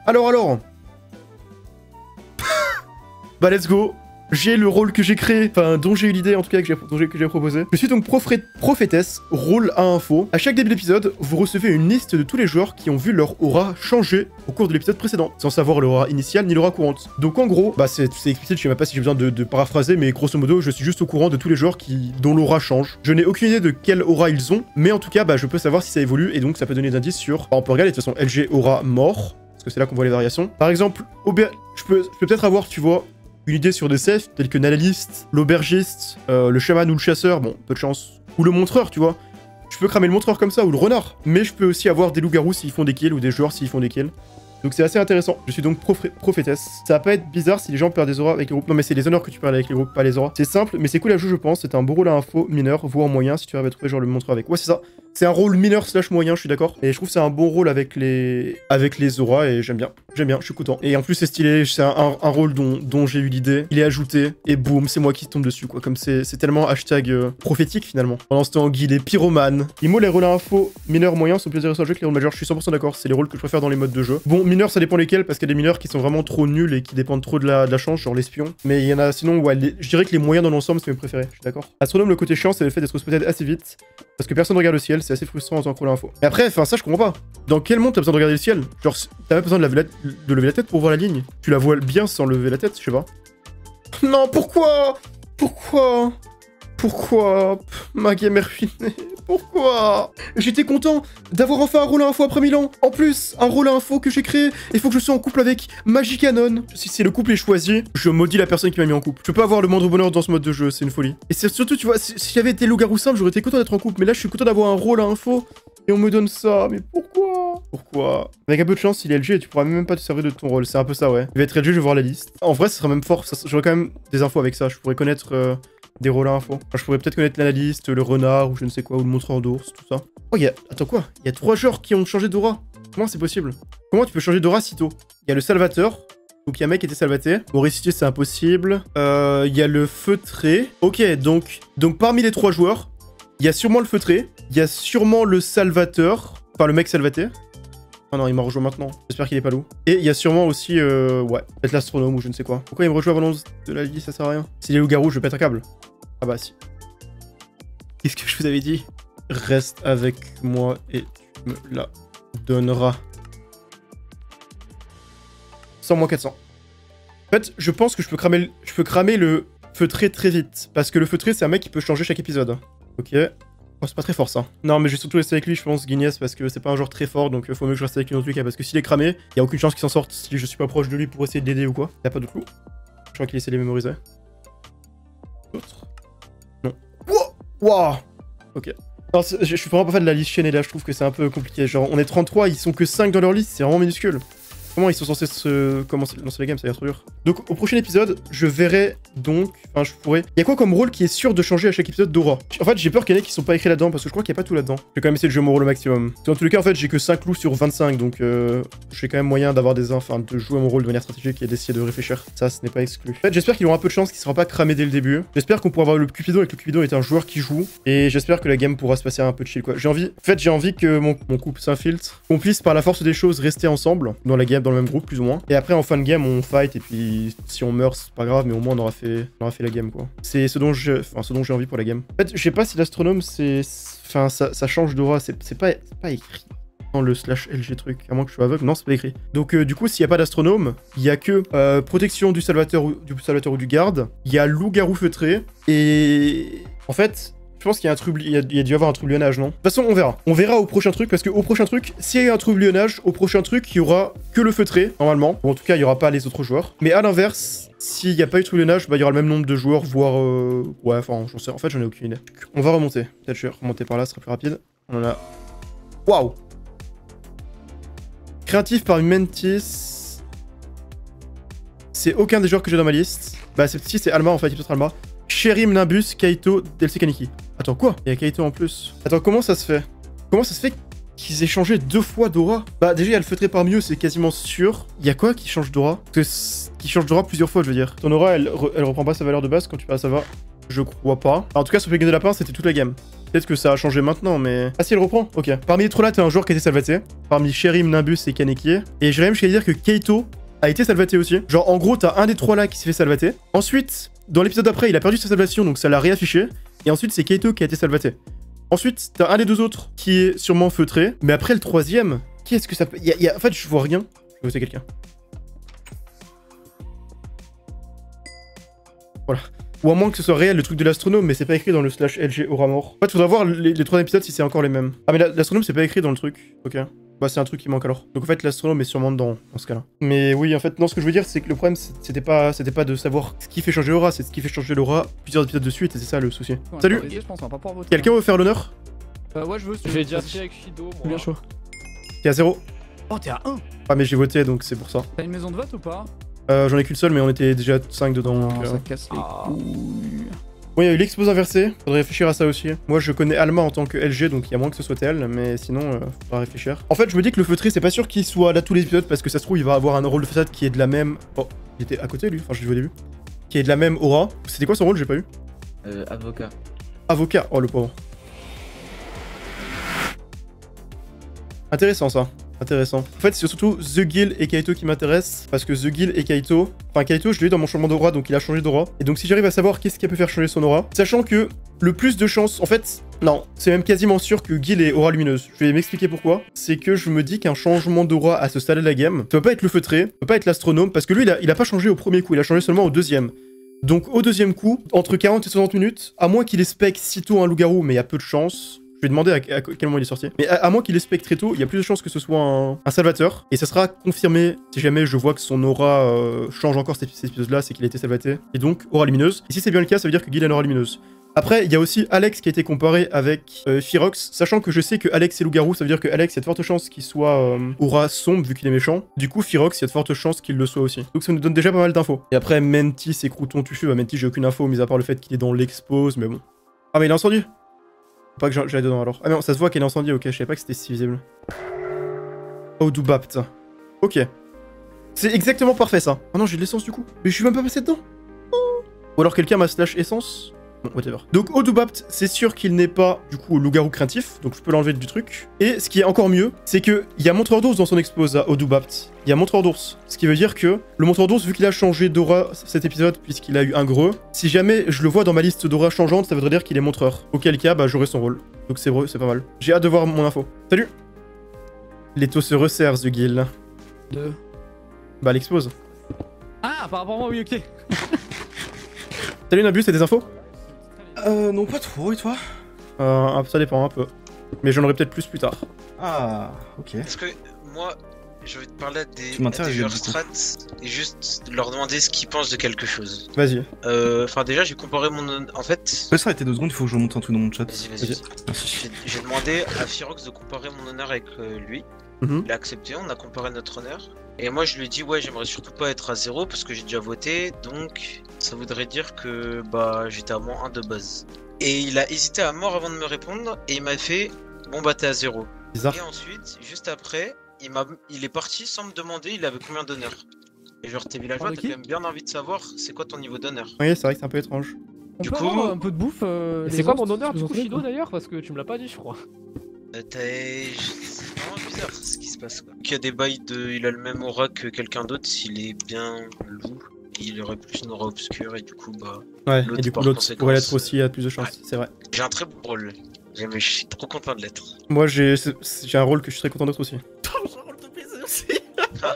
Alors. Bah, let's go. J'ai le rôle que j'ai créé, enfin dont j'ai eu l'idée en tout cas que j'ai proposé. Je suis donc prophétesse, rôle à info. À chaque début d'épisode, vous recevez une liste de tous les joueurs qui ont vu leur aura changer au cours de l'épisode précédent, sans savoir l'aura initiale ni l'aura courante. Donc en gros, bah c'est explicite, je sais même pas si j'ai besoin de paraphraser, mais grosso modo, je suis juste au courant de tous les joueurs dont l'aura change. Je n'ai aucune idée de quelle aura ils ont, mais en tout cas, bah je peux savoir si ça évolue et donc ça peut donner des indices sur... on peut regarder de toute façon, LG aura mort, parce que c'est là qu'on voit les variations. Par exemple, je peux peut-être avoir, tu vois, une idée sur des selfs tels que l'analyste, l'aubergiste, le chaman ou le chasseur, bon, peu de chance, ou le montreur, tu vois. Je peux cramer le montreur comme ça, ou le renard. Mais je peux aussi avoir des loups-garous s'ils font des kills, ou des joueurs s'ils font des kills. Donc c'est assez intéressant. Je suis donc prophétesse. Ça va pas être bizarre si les gens perdent des auras avec les groupes. Non mais c'est les honneurs que tu perds avec les groupes, pas les auras. C'est simple, mais c'est cool à jouer je pense. C'est un beau rôle à info mineur, voire moyen si tu avais trouvé genre le montreur avec. Ouais c'est ça. C'est un rôle mineur slash moyen, je suis d'accord. Et je trouve que c'est un bon rôle avec les auras et j'aime bien. J'aime bien, je suis content. Et en plus c'est stylé, c'est un rôle dont j'ai eu l'idée. Il est ajouté et boum, c'est moi qui tombe dessus quoi. Comme c'est tellement hashtag prophétique finalement. Pendant ce temps, Guy, les pyromanes. IMO, les rôles à info mineur moyen sont plus intéressants à jouer que les rôles majeurs. Je suis 100% d'accord. C'est les rôles que je préfère dans les modes de jeu. Bon, mineur ça dépend lesquels parce qu'il y a des mineurs qui sont vraiment trop nuls et qui dépendent trop de la chance, genre l'espion. Mais il y en a sinon, ouais, je dirais que les moyens dans l'ensemble c'est mes préférés, je suis d'accord. Astronome, le côté chiant, c'est le fait d'être spotted assez vite parce que personne ne regarde le ciel, c'est assez frustrant en tant que rôle info. Et après, enfin ça je comprends pas. Dans quel monde t'as besoin de regarder le ciel? Genre, t'as même besoin de lever la tête pour voir la ligne. Tu la vois bien sans lever la tête, je sais pas. Non, pourquoi? Ma game est ruinée. Pourquoi? J'étais content d'avoir enfin un rôle à info après 1000 ans. En plus, un rôle à info que j'ai créé. Il faut que je sois en couple avec Magicanon. Si le couple est choisi, je maudis la personne qui m'a mis en couple. Je peux pas avoir le moindre bonheur dans ce mode de jeu, c'est une folie. Et c'est surtout, tu vois, si j'avais été loup-garou simple, j'aurais été content d'être en couple. Mais là, je suis content d'avoir un rôle à info. Et on me donne ça. Mais pourquoi? Avec un peu de chance, il est LG et tu pourras même pas te servir de ton rôle. C'est un peu ça, ouais. Il va être LG, je vais voir la liste. En vrai, ça serait même fort. J'aurais quand même des infos avec ça. Je pourrais connaître... des rôles à info. Enfin, je pourrais peut-être connaître l'analyste, le renard, ou je ne sais quoi, ou le montreur d'ours, tout ça. Oh, attends, quoi? Il y a 3 joueurs qui ont changé d'aura. Comment c'est possible? Comment tu peux changer d'aura si tôt? Il y a le salvateur. Donc, il y a un mec qui était salvaté. Pour réciter, c'est impossible. Il y a le feutré. Ok, donc parmi les 3 joueurs, il y a sûrement le feutré. Il y a sûrement le salvateur. Enfin, le mec salvaté. Ah non, il m'a rejoint maintenant. J'espère qu'il est pas loup. Et il y a sûrement aussi, ouais, peut-être l'astronome ou je ne sais quoi. Pourquoi il me rejoint avant l'11 de la liste, ça sert à rien. S'il est loup-garou, je vais pète un câble. Ah bah si. Qu'est-ce que je vous avais dit? Reste avec moi et tu me la donneras. 100 moins 400. En fait, je pense que je peux cramer le feutré très vite. Parce que le feutré, c'est un mec qui peut changer chaque épisode. Ok. Oh, c'est pas très fort ça. Non, mais je vais surtout rester avec lui, je pense, Guinness, parce que c'est pas un joueur très fort, donc faut mieux que je reste avec lui dans tous les cas. Parce que s'il est cramé, y a aucune chance qu'il s'en sorte si je suis pas proche de lui pour essayer de l'aider ou quoi. Y'a pas de clou. Je crois qu'il essaie de les mémoriser. D'autres? Non. Wow. Ok. Non, je suis vraiment pas fan de la liste chaînée là, je trouve que c'est un peu compliqué. Genre, on est 33, ils sont que 5 dans leur liste, c'est vraiment minuscule. Comment ils sont censés lancer la game, ça va être trop dur. Donc au prochain épisode, je verrai donc, enfin je pourrais... Il y a quoi comme rôle qui est sûr de changer à chaque épisode d'aura? En fait j'ai peur qu'il y en ait qui sont pas écrits là-dedans, parce que je crois qu'il n'y a pas tout là-dedans. Je vais quand même essayer de jouer mon rôle au maximum. Dans tous les cas en fait j'ai que 5 loups sur 25, donc j'ai quand même moyen d'avoir de jouer mon rôle de manière stratégique et d'essayer de réfléchir. Ça ce n'est pas exclu. En fait j'espère qu'ils auront un peu de chance, qu'ils ne seront pas cramés dès le début. J'espère qu'on pourra avoir le Cupidon et que le Cupidon est un joueur qui joue. Et j'espère que la game pourra se passer un peu de chill quoi. J'ai envie que mon couple s'infiltre, qu'on puisse par la force des choses rester ensemble dans la game, dans le même groupe plus ou moins. Et après en fin de game on fight et puis si on meurt c'est pas grave mais au moins on aura fait la game quoi. C'est ce dont j'ai envie pour la game. En fait je sais pas si l'astronome c'est... Enfin ça change d'aura, c'est pas écrit dans le /LG truc, à moins que je sois aveugle, non c'est pas écrit. Donc du coup s'il y a pas d'astronome, il y a que protection du salvateur ou du garde, il y a loup-garou feutré et en fait... Je pense qu'il y a un il y a dû avoir un troublionnage, non? De toute façon, on verra. On verra au prochain truc, parce qu'au prochain truc, s'il y a un troublionnage, au prochain truc, il y aura que le feutré, normalement. Ou en tout cas, il y aura pas les autres joueurs. Mais à l'inverse, S'il n'y a pas eu trouillonnage, bah il y aura le même nombre de joueurs, voire... Ouais, enfin, j'en sais... En fait, j'en ai aucune idée. On va remonter. Peut-être je vais remonter par là, ce sera plus rapide. On en a... Waouh! Créatif par Mentis... C'est aucun des joueurs que j'ai dans ma liste. Bah, si, c'est Alma, en fait, il peut être Alma. Sherim, Nimbus, Kaito, DLC Kaneki. Attends, quoi? Il y a Kaito en plus. Attends, comment ça se fait? Comment ça se fait qu'ils aient changé 2 fois d'aura? Bah déjà il y a le feutré par mieux, c'est quasiment sûr. Il y a quoi qui change d'aura? Qui change d'aura plusieurs fois, je veux dire. Ton aura, elle reprend pas sa valeur de base quand tu passes à va. Je crois pas. Alors, en tout cas sur Plugin de Lapin, c'était toute la gamme. Peut-être que ça a changé maintenant, mais... Ah si, elle reprend. Ok. Parmi les 3 là, t'as un joueur qui a été salvaté. Parmi Sherim, Nimbus et Kaneki. Et j'irais même jusqu'à dire que Kaito a été salvaté aussi. Genre en gros, t'as un des 3 là qui s'est fait salvater. Ensuite, dans l'épisode d'après, il a perdu sa salvation, donc ça l'a réaffiché. Et ensuite, c'est Kaito qui a été salvaté. Ensuite, t'as un des 2 autres qui est sûrement feutré. Mais après, le 3ème, qui est-ce que ça peut... En fait, je vois rien. Je vais voter quelqu'un. Voilà. Ou à moins que ce soit réel, le truc de l'astronome, mais c'est pas écrit dans le /LG aura mort. En fait, faudra voir les 3 épisodes si c'est encore les mêmes. Ah, mais l'astronome, c'est pas écrit dans le truc. Ok. Bah, c'est un truc qui manque alors. Donc en fait, l'astronome est sûrement dedans, dans ce cas-là. Mais oui, en fait, non, ce que je veux dire, c'est que le problème, c'était pas de savoir ce qui fait changer l'aura, c'est ce qui fait changer l'aura plusieurs épisodes de suite, et c'est ça le souci. Ouais, salut. Quelqu'un veut faire l'honneur? Ouais, je veux. J'ai déjà fait avec Shido, moi. Bien chaud. T'es à 0. Oh, t'es à 1. Ah, mais j'ai voté, donc c'est pour ça. T'as une maison de vote ou pas? J'en ai qu'une seule, mais on était déjà 5 dedans. Non, donc, ça casse les couilles. Bon, il y a eu l'expose inversée, faudrait réfléchir à ça aussi. Moi, je connais Alma en tant que LG, donc il y a moins que ce soit elle, mais sinon, faudra réfléchir. En fait, je me dis que le feutré, c'est pas sûr qu'il soit là tous les épisodes, parce que ça se trouve, il va avoir un rôle de façade qui est de la même... Oh, il était à côté, lui, enfin, je l'ai vu au début. Qui est de la même aura. C'était quoi son rôle? J'ai pas eu. Avocat. Avocat, oh le pauvre. Intéressant ça. Intéressant. En fait, c'est surtout The Guild et Kaito qui m'intéressent, parce que The Guild et Kaito... Enfin, Kaito, je l'ai eu dans mon changement d'aura, donc il a changé d'aura. Et donc, si j'arrive à savoir qu'est-ce qui peut faire changer son aura, sachant que le plus de chances... En fait, non, c'est même quasiment sûr que Guild est aura lumineuse. Je vais m'expliquer pourquoi. C'est que je me dis qu'un changement d'aura à ce stade de la game, ça peut pas être le feutré, ça peut pas être l'astronome, parce que lui, il a pas changé au premier coup, il a changé seulement au deuxième. Donc, au deuxième coup, entre 40 et 60 minutes, à moins qu'il ait spec sitôt un loup-garou, mais il y a peu de chance... Je vais demander à quel moment il est sorti. Mais à moins qu'il ait spec très tôt, il y a plus de chances que ce soit un salvateur. Et ça sera confirmé si jamais je vois que son aura change encore cet épisode-là, c'est qu'il a été salvaté. Et donc, aura lumineuse. Et si c'est bien le cas, ça veut dire que Guil a une aura lumineuse. Après, il y a aussi Alex qui a été comparé avec Firox, sachant que je sais que Alex est loup-garou, ça veut dire que Alex, il y a de fortes chances qu'il soit aura sombre vu qu'il est méchant. Du coup, Firox, il y a de fortes chances qu'il le soit aussi. Donc ça nous donne déjà pas mal d'infos. Et après, Mentis et Crouton Tuchu, bah Mentis, j'ai aucune info, mis à part le fait qu'il est dans l'expose, mais bon. Ah, mais il est incendié. Pas que j'aille dedans alors. Ah non, ça se voit qu'elle est incendiée, ok, je savais pas que c'était si visible. Oh, Doubapt. Ok. C'est exactement parfait ça. Ah non, j'ai de l'essence du coup. Mais je suis même pas passé dedans. Oh. Ou alors quelqu'un m'a slash essence. Bon, whatever. Donc, Odubapt, c'est sûr qu'il n'est pas, du coup, loup-garou craintif, donc je peux l'enlever du truc. Et ce qui est encore mieux, c'est qu'il y a montreur d'ours dans son expose à Odubapt. Il y a montreur d'ours. Ce qui veut dire que le montreur d'ours, vu qu'il a changé d'aura cet épisode, puisqu'il a eu un greu, si jamais je le vois dans ma liste d'aura changeante, ça voudrait dire qu'il est montreur. Auquel cas, bah, j'aurai son rôle. Donc c'est pas mal. J'ai hâte de voir mon info. Salut! L'étau se resserre, The Guild. Bah, l'expose. Ah, par rapport à moi, oui, ok. Salut Nabus, c'est des infos? Non, pas trop, et toi? Ça dépend un peu. Mais j'en aurai peut-être plus tard. Ah, ok. Parce que moi, je vais te parler Tu m'intéresses, des joueurs du coup. strats et juste leur demander ce qu'ils pensent de quelque chose. Vas-y. Enfin, déjà, j'ai comparé mon. En fait. Ouais, ça arrêtez 2 secondes, il faut que je remonte un truc dans mon chat. Vas-y. Merci. J'ai demandé à Firox de comparer mon honneur avec lui. Mhm. Il a accepté, on a comparé notre honneur. Et moi, je lui ai dit, ouais, j'aimerais surtout pas être à 0 parce que j'ai déjà voté. Donc, ça voudrait dire que bah j'étais à moins 1 de base. Et il a hésité à mort avant de me répondre. Et il m'a fait, bon bah t'es à 0. Bizarre. Et ensuite, juste après, il est parti sans me demander il avait combien d'honneur. Et genre, t'es villageois, Parle de t'as qui quand même bien envie de savoir c'est quoi ton niveau d'honneur. Oui, c'est vrai que c'est un peu étrange. On Du peut coup- avoir un peu de bouffe. C'est quoi mon honneur du coup, Shido d'ailleurs? Parce que tu me l'as pas dit, je crois. C'est vraiment bizarre ce qui se passe quoi. Il y a des bails de. Il a le même aura que quelqu'un d'autre s'il est bien loup. Il aurait plus une aura obscure et du coup bah. Ouais, L'autre et du coup par l'autre conséquence, pourrait l'être aussi à plus de chances, c'est vrai. J'ai un très beau rôle. Mais je suis trop content de l'être. Moi j'ai un rôle que je suis très content d'être aussi. J'ai un rôle de baiser aussi.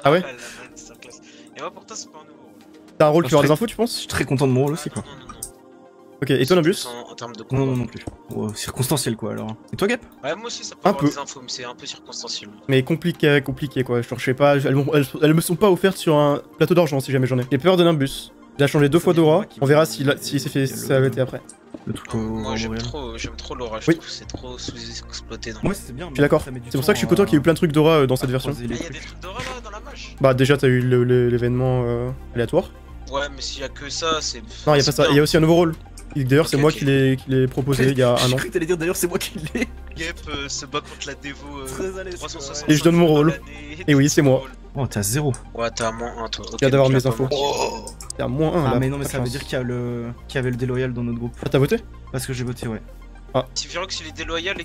Ah ouais? La masterclass. Et moi pour toi c'est pas un nouveau rôle. T'as un rôle Ah, qui va avoir je des infos tu penses? Je suis très content de mon rôle aussi, Ah, quoi. non. Ok, et toi Nabus? En termes de Non, combat. non plus. Oh, circonstanciel, quoi, alors. Et toi, Gap? Ouais, moi aussi ça peut Un avoir peu. des infos, mais c'est un peu circonstanciel. Mais compliqué quoi, genre je sais pas, elles me sont pas offertes sur un plateau d'argent si jamais j'en ai. J'ai peur de Nimbus. Il a changé 2 fois d'aura. On verra s'il s'est fait salvater après. Le truc Moi au j'aime Royal. trop l'aura, je Oui. trouve que c'est trop sous-exploité. Ouais, c'était bien. Je suis d'accord. C'est pour ça que je suis content qu'il y ait eu plein de trucs d'aura dans cette version. Ah, y'a des trucs d'aura là dans la mage? Bah déjà t'as eu l'événement aléatoire. Ouais, mais s'il y a que ça, c'est. Non, y'a pas ça. Il y a aussi un overall. D'ailleurs, c'est Ok, moi ok. qui l'ai proposé il y a un J'ai an. cru que t'allais dire d'ailleurs c'est moi qui l'ai. Gep se bat contre la Devo Très à l'aise. 360. Et je donne mon rôle. Et oui, c'est moi. Oh, t'as 0. Ouais, t'as à moins 1 toi. J'ai hâte d'avoir donc mes tu vas infos. pas mentir. T'es à moins 1 Ah, là. mais non, mais Pas ça de veut chance. dire qu'il y avait le déloyal dans notre groupe. Ah, t'as voté? Parce que j'ai voté, ouais. Si Virox il est déloyal et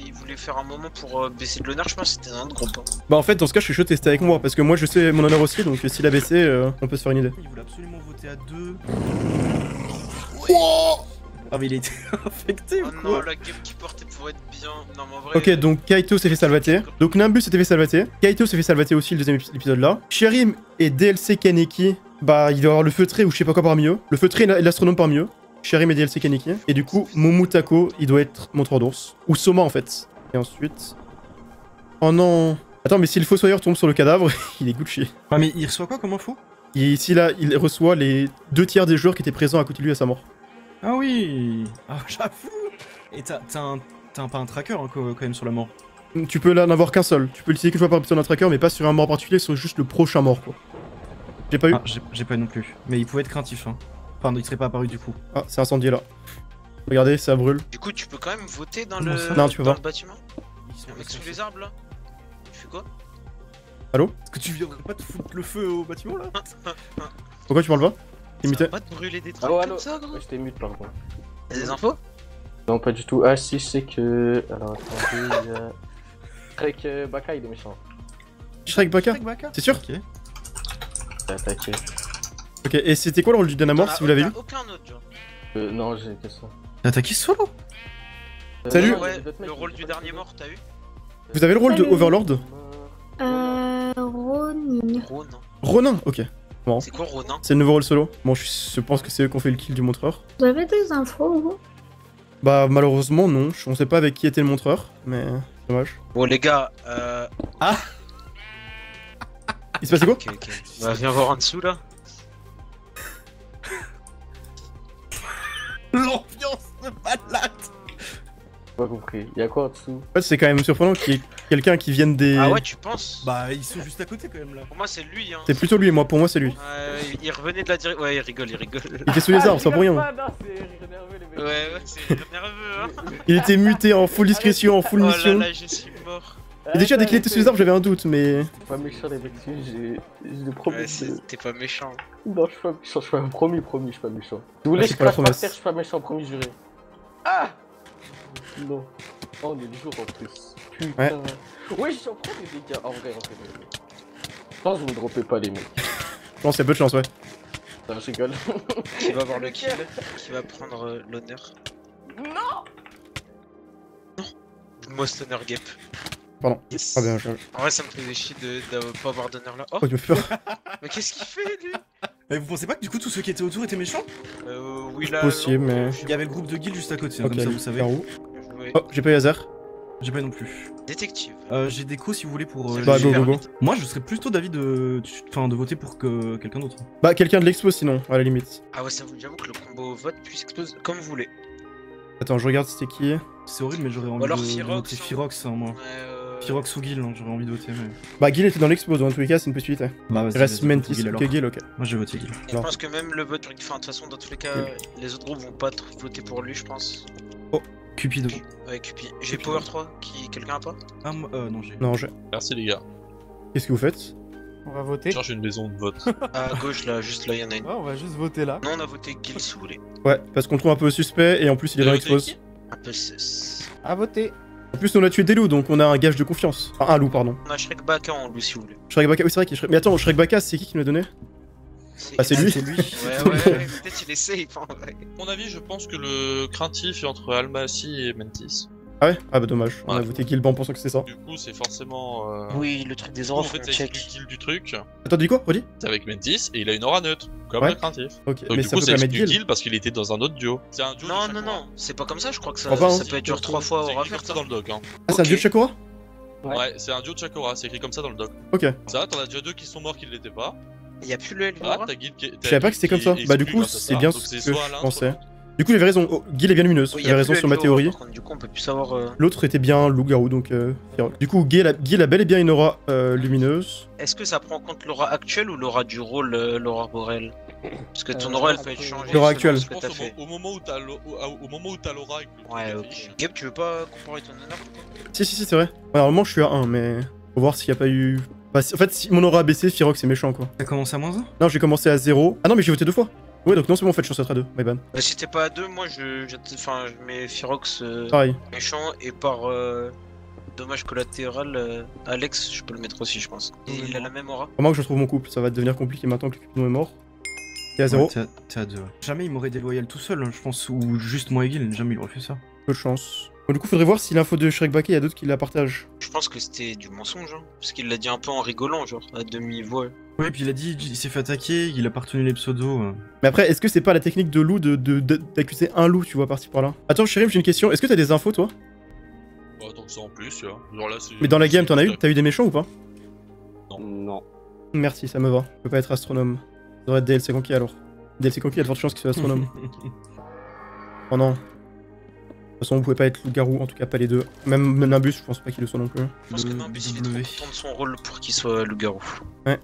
il voulait faire un moment pour baisser de l'honneur, je pense que c'était un autre groupe. Hein. Bah, en fait, dans ce cas, je suis chaud de tester avec moi parce que moi je sais mon honneur aussi, donc s'il a baissé, on peut se faire une idée. Il voulait absolument voter à 2. Ah, mais il a été infecté ou Oh non, quoi? la game qui portait pour être bien. Non, mais en vrai. Ok, donc Kaito s'est fait salvater. Donc Nimbus s'était fait salvater. Kaito s'est fait salvater aussi le deuxième épisode là. Sherim et DLC Kaneki, bah il doit y avoir le feutré ou je sais pas quoi parmi eux. Le feutré et l'astronome parmi eux. Sherim et DLC Kaneki. Et du coup, Momotako, il doit être montreur d'ours. Ou Soma en fait. Et ensuite. Oh non. Attends, mais si le Fossoyeur tombe sur le cadavre, il est Gucci. Ah, mais il reçoit quoi comme info? Et ici là, il reçoit les 2 tiers des joueurs qui étaient présents à côté de lui à sa mort. Ah oui. Ah, j'avoue. Et t'as pas un tracker hein, quand même sur la mort. Tu peux là n'avoir qu'un seul. Tu peux l'utiliser qu'une fois par épisode d'un tracker, mais pas sur un mort particulier, sur juste le prochain mort quoi. J'ai pas eu. Ah, j'ai pas non plus. Mais il pouvait être craintif, hein. Enfin, il serait pas apparu du coup. Ah, c'est incendié là. Regardez, ça brûle. Du coup, tu peux quand même voter dans Comment le. ça Non, tu peux dans pas. le bâtiment? Un mec sous les arbres là? Tu fais quoi? Est-ce que tu viendrais pas te foutre le feu au bâtiment là? Pourquoi tu parles pas? Imité. Ça va pas te brûler des trucs Allo, comme allo. ça, gros? Je t'ai mute pardon. T'as des infos? Non, pas du tout. Ah, si, je sais que. Alors, attendez, il y a. Trek Baka, il est méchant. Shrek Baka? C'est sûr? Ok. T'as attaqué. Ok, et c'était quoi le rôle du Dynamore si vous l'avez vu? Aucun autre, genre. Non, j'ai que ça. T'as attaqué solo? Salut. non, il y a Ouais, d'autres mecs, le il y a rôle du d'autres dernier mecs. mort, t'as eu? Vous avez le rôle de Salut. Overlord? Ronin. Ronin. Ronin, ok. C'est quoi Ronin? C'est le nouveau rôle solo. Bon, je pense que c'est eux qui ont fait le kill du montreur. Vous avez des infos, vous? Bah, malheureusement, non. On sait pas avec qui était le montreur, mais c'est dommage. Bon, les gars, Il se passait quoi? Ok, ok. Bah, viens voir en dessous là. L'ambiance de malade! Pas compris. Il y a quoi en dessous? En fait, c'est quand même surprenant qu'il y ait quelqu'un qui vienne des. Ah ouais, tu penses? Bah, ils sont juste à côté quand même là. Pour moi, c'est lui, hein. C'est plutôt lui, moi. Pour moi, c'est lui. Il revenait de la direction. Ouais, il rigole, il rigole. Il était sous les arbres, c'est pas pour rien. Non, c'est rire nerveux les mecs. Ouais, ouais, c'est nerveux, hein. Il était muté en full discrétion, en full Oh là mission. là, je suis mort. Et déjà, dès qu'il était sous les arbres, j'avais un doute, mais. Pas méchant les mecs, j'ai le premier. Ouais, t'es pas méchant. Non, je suis pas méchant, je suis un promis, je suis pas méchant. Si vous voulez, c'est je pas la crache par promesse. terre, je suis pas méchant, promis juré. Ah non. Oh, on est le jour en plus. Putain. Ouais. Ouais, je suis en train des dégâts. En vrai, Je pense que vous me droppez pas les mecs. Je pense qu'il y a peu de chance, ouais. Ça, je rigole. Qui va avoir le kill? Qui va prendre l'honneur? Non. Most Honor Gap. Pardon. Yes. Ah bien, En vrai, ça me fait chier de pas avoir d'honneur là. Oh, Oh, tu me fais peur. mais qu'est-ce qu'il fait lui? Mais vous pensez pas que du coup tous ceux qui étaient autour étaient méchants? Oui, là. Possible, non, mais- je sais Il y avait le groupe de guild juste à côté, hein, Ok, comme ça vous savez. par où? pas. Ouais. Oh, j'ai pas eu hasard. J'ai pas non plus. Détective. J'ai des co si vous voulez pour. Bah, les- go, go, go. Moi je serais plutôt d'avis de voter pour que quelqu'un d'autre. Bah, quelqu'un de l'expo sinon, à la limite. Ah ouais, ça vous j'avoue que le combo vote puisse exploser comme vous voulez. Attends, je regarde c'était qui. C'est horrible mais j'aurais envie alors de Firox, voter hein. Firox hein, moi. Ouais, Firox ou Gil, hein, j'aurais envie de voter mais. Bah, Gil était dans l'expo, donc dans tous les cas, c'est une possibilité. Bah vas-y, Il reste vas-y, vote Mantis, Gil, alors. ok, Gil, ok. Moi je vais voter Gil. Et je Alors. pense que même le vote, enfin de toute façon dans tous les cas, les autres groupes vont pas voter pour lui, je pense. Cupido. Ouais, Cupi. J'ai Power 3, quelqu'un a pas? Ah moi, non j'ai. Non, j'ai. Merci les gars. Qu'est-ce que vous faites? On va voter. Je cherche une maison de vote. À gauche là, juste là, il y en a une. Ouais, on va juste voter là. Non, on a voté Gil si vous voulez. Ouais, parce qu'on trouve un peu suspect et en plus il est dans Vous avez voté l'expose. Un peu sus. À voter. En plus, on a tué des loups, donc on a un gage de confiance. Enfin, un loup, pardon. On a Shrek Baka en loup si vous voulez. Shrek Baka, oui, c'est vrai qu'il est Shrek. Mais attends, Shrek Baka, c'est qui me l'a donné? Ah, c'est lui. C'est lui. Ouais, ouais, peut-être il est safe en vrai. À mon avis, je pense que le craintif est entre Almacy et Mantis. Ah ouais? Ah bah dommage, on a Ouais. voté Gil en pensant que c'était ça. Du coup, c'est forcément. Oui, le truc des En auras, fait, faut c'est check. le kill du truc. Attends, dis quoi? Redis? C'est avec Mantis et il a une aura neutre, comme Ouais. le craintif. Ok, Donc mais du ça coup, peut c'est pas mettre exclu Gil. kill parce qu'il était dans un autre duo. C'est un duo. Non, de non, chaque non, c'est pas comme ça, je crois que ça, Je crois pas, ça hein. peut être genre 3 fois C'est aura écrit comme verte. ça dans le doc. Hein. Ah, c'est un Ok. dieu de Chakora? Ouais. Ouais, c'est un duo de Chakora, c'est écrit comme ça dans le doc. Ok. Ça, t'en as déjà deux qui sont morts qui ne l'étaient pas. Il y a plus le L Ah, Laura. t'as Guil qui. Je savais pas que c'était comme ça. Bah du coup, c'est bien ce que je pensais. Du coup, il avait raison. Oh, Guil est bien lumineuse. Il avait raison sur ma théorie. Du coup, on peut plus savoir. L'autre était bien loup-garou, donc Firox. Du coup, Guil a bel et bien une aura lumineuse. Est-ce que ça prend en compte l'aura actuelle ou l'aura du rôle, l'aura Borel? Parce que ton aura elle peut être changée. L'aura selon actuelle. ce que t'as fait. Au moment où t'as l'aura avec le Ouais, truc ok. affiché. Gab, tu veux pas comparer ton honneur? Si, c'est vrai. Ouais, normalement, je suis à 1, mais faut voir s'il y a pas eu. Bah, en fait, si mon aura a baissé, Firox c'est méchant quoi. T'as commencé à moins 1? Non, j'ai commencé à 0. Ah non, mais j'ai voté 2 fois. Ouais, donc non, c'est bon, en fait, je suis censé être à 2. My bad. Bah, si t'es pas à 2, moi je mets Firox Pareil. méchant et par dommage collatéral, Alex, je peux le mettre aussi, je pense. Il a la même aura. Comment que je trouve mon couple, ça va devenir compliqué maintenant que le couple est mort. T'es à 0. Ouais, t'es à 2. Ouais. Jamais il m'aurait déloyal tout seul, je pense, ou juste moi et Guil, jamais il aurait fait ça. Peu de chance. Bon, du coup, faudrait voir si l'info de Shrek Baké, il y a d'autres qui la partagent. Je pense que c'était du mensonge, hein, parce qu'il l'a dit un peu en rigolant, genre, à demi-voix. Ouais, puis il a dit, il s'est fait attaquer, il a pas retenu les pseudos. Mais après, est-ce que c'est pas la technique de loup d'accuser un loup, tu vois, par-ci par-là? Attends, Chérim, j'ai une question. Est-ce que t'as des infos, toi? Bah, tant que ça en plus, tu vois. Genre là, c'est. Mais dans la game, t'en as eu? T'as eu des méchants ou pas? Non. Merci, ça me va. Je peux pas être astronome. Ça devrait être DLC conquis alors. DLC conquis, il y a de fortes chances qu'il soit astronome. Oh non. De toute façon, vous pouvez pas être loup-garou, en tout cas pas les deux. Même Nimbus, je pense pas qu'il le soit non plus. Je pense que Nimbus il est trop content de son rôle pour qu'il soit loup-garou. Ouais.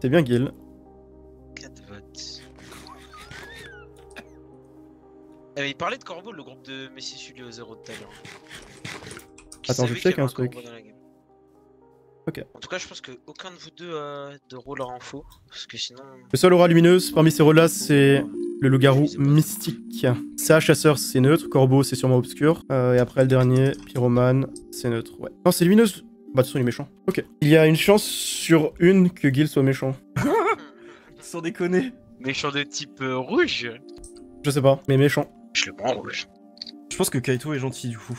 C'est bien Guil. 4 votes. Eh, mais il parlait de Corbeau, le groupe de Messi Sully au 0 tout à l'heure. Attends, je check un truc. Ok. En tout cas, je pense que aucun de vous deux a de rôle à info, parce que sinon. Le seul aura lumineuse parmi ces rôles-là, c'est le loup-garou mystique. Ça, chasseur, c'est neutre. Corbeau, c'est sûrement obscur. Et après, le dernier, pyromane, c'est neutre. Ouais. Non, c'est lumineuse. Bah, de toute façon, il est méchant. Ok. Il y a une chance sur une que Guil soit méchant. Sans déconner. Méchant de type rouge. Je sais pas, mais méchant. Je le prends en rouge. Je pense que Kaito est gentil du coup.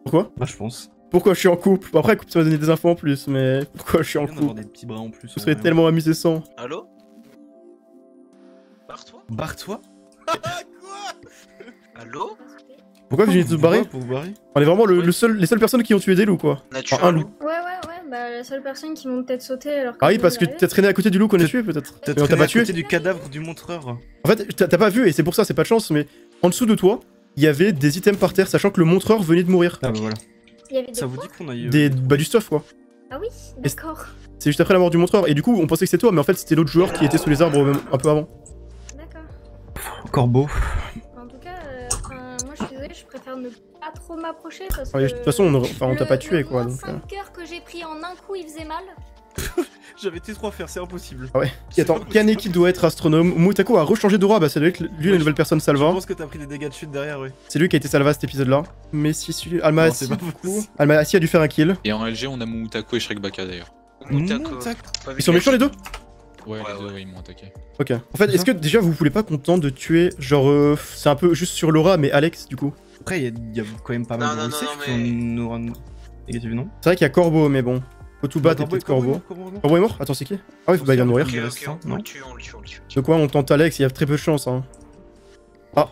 Pourquoi? Bah, je pense. Pourquoi je suis en couple? Bon, après, couple, ça va donner des infos en plus, mais pourquoi je suis en Bien d'avoir couple? des petits bras en plus. Ce serait tellement amusé sans. Allô? Barre-toi? Barre-toi. Allô? Pourquoi vous venez de se barrer? Pour vous barrer. On est vraiment les seules personnes qui ont tué des loups, quoi. On a tué Enfin, un un loup. loup. Ouais, bah la seule personne qui m'ont peut-être sauté alors que. Ah oui, parce que t'as traîné à côté du loup qu'on a tué, peut-être. T'as Mais on t'a traîné pas à tué? côté du cadavre du montreur. En fait, t'as pas vu, et c'est pour ça, c'est pas de chance, mais en dessous de toi, il y avait des items par terre, sachant que le montreur venait de mourir. Ah bah voilà. Il y avait des. Ça vous dit qu'on aille. Bah, du stuff, quoi. Ah oui, d'accord. C'est juste après la mort du montreur, et du coup, on pensait que c'était toi, mais en fait, c'était l'autre joueur qui était sous les arbres même un peu avant. D'accord. Corbeau. En tout cas, moi je suis désolée, je préfère ne pas trop m'approcher parce que. Ouais, de toute façon, on t'a pas tué, quoi, donc. 5 cœurs que j'ai pris en un coup, il faisait mal. J'avais T3 à faire, c'est impossible. Ah ouais. Et attends, Kaneki doit être astronome. Mutako a rechangé d'aura, bah ça doit être lui la nouvelle personne Je Salva. pense que t'as pris des dégâts de chute derrière, oui. C'est lui qui a été Salva cet épisode-là. Mais si celui. Alma Non, Assi, c'est pas du coup. possible. Alma Assi a dû faire un kill. Et en LG, on a Mutako et Shrek Baka d'ailleurs. Mutako. Ils sont méchants les deux? Ouais, Ouais, les deux, ouais. ils m'ont attaqué. Ok. En fait, est-ce que déjà vous voulez pas content de tuer, genre, c'est un peu juste sur l'aura, mais Alex du coup? Après, il y a quand même pas mal Non, de non, safe non, qui ont une aura négative, non? C'est vrai qu'il y a Corbeau, mais bon. Faut tout battre et peut-être Corbeau. Corbeau est mort? Attends, c'est qui? Ah oui, bah il vient de mourir. Il Ok, reste ok, un, on non le tue, on le tue, on le tue. De quoi on tente Alex? Il y a très peu de chance, hein. Ah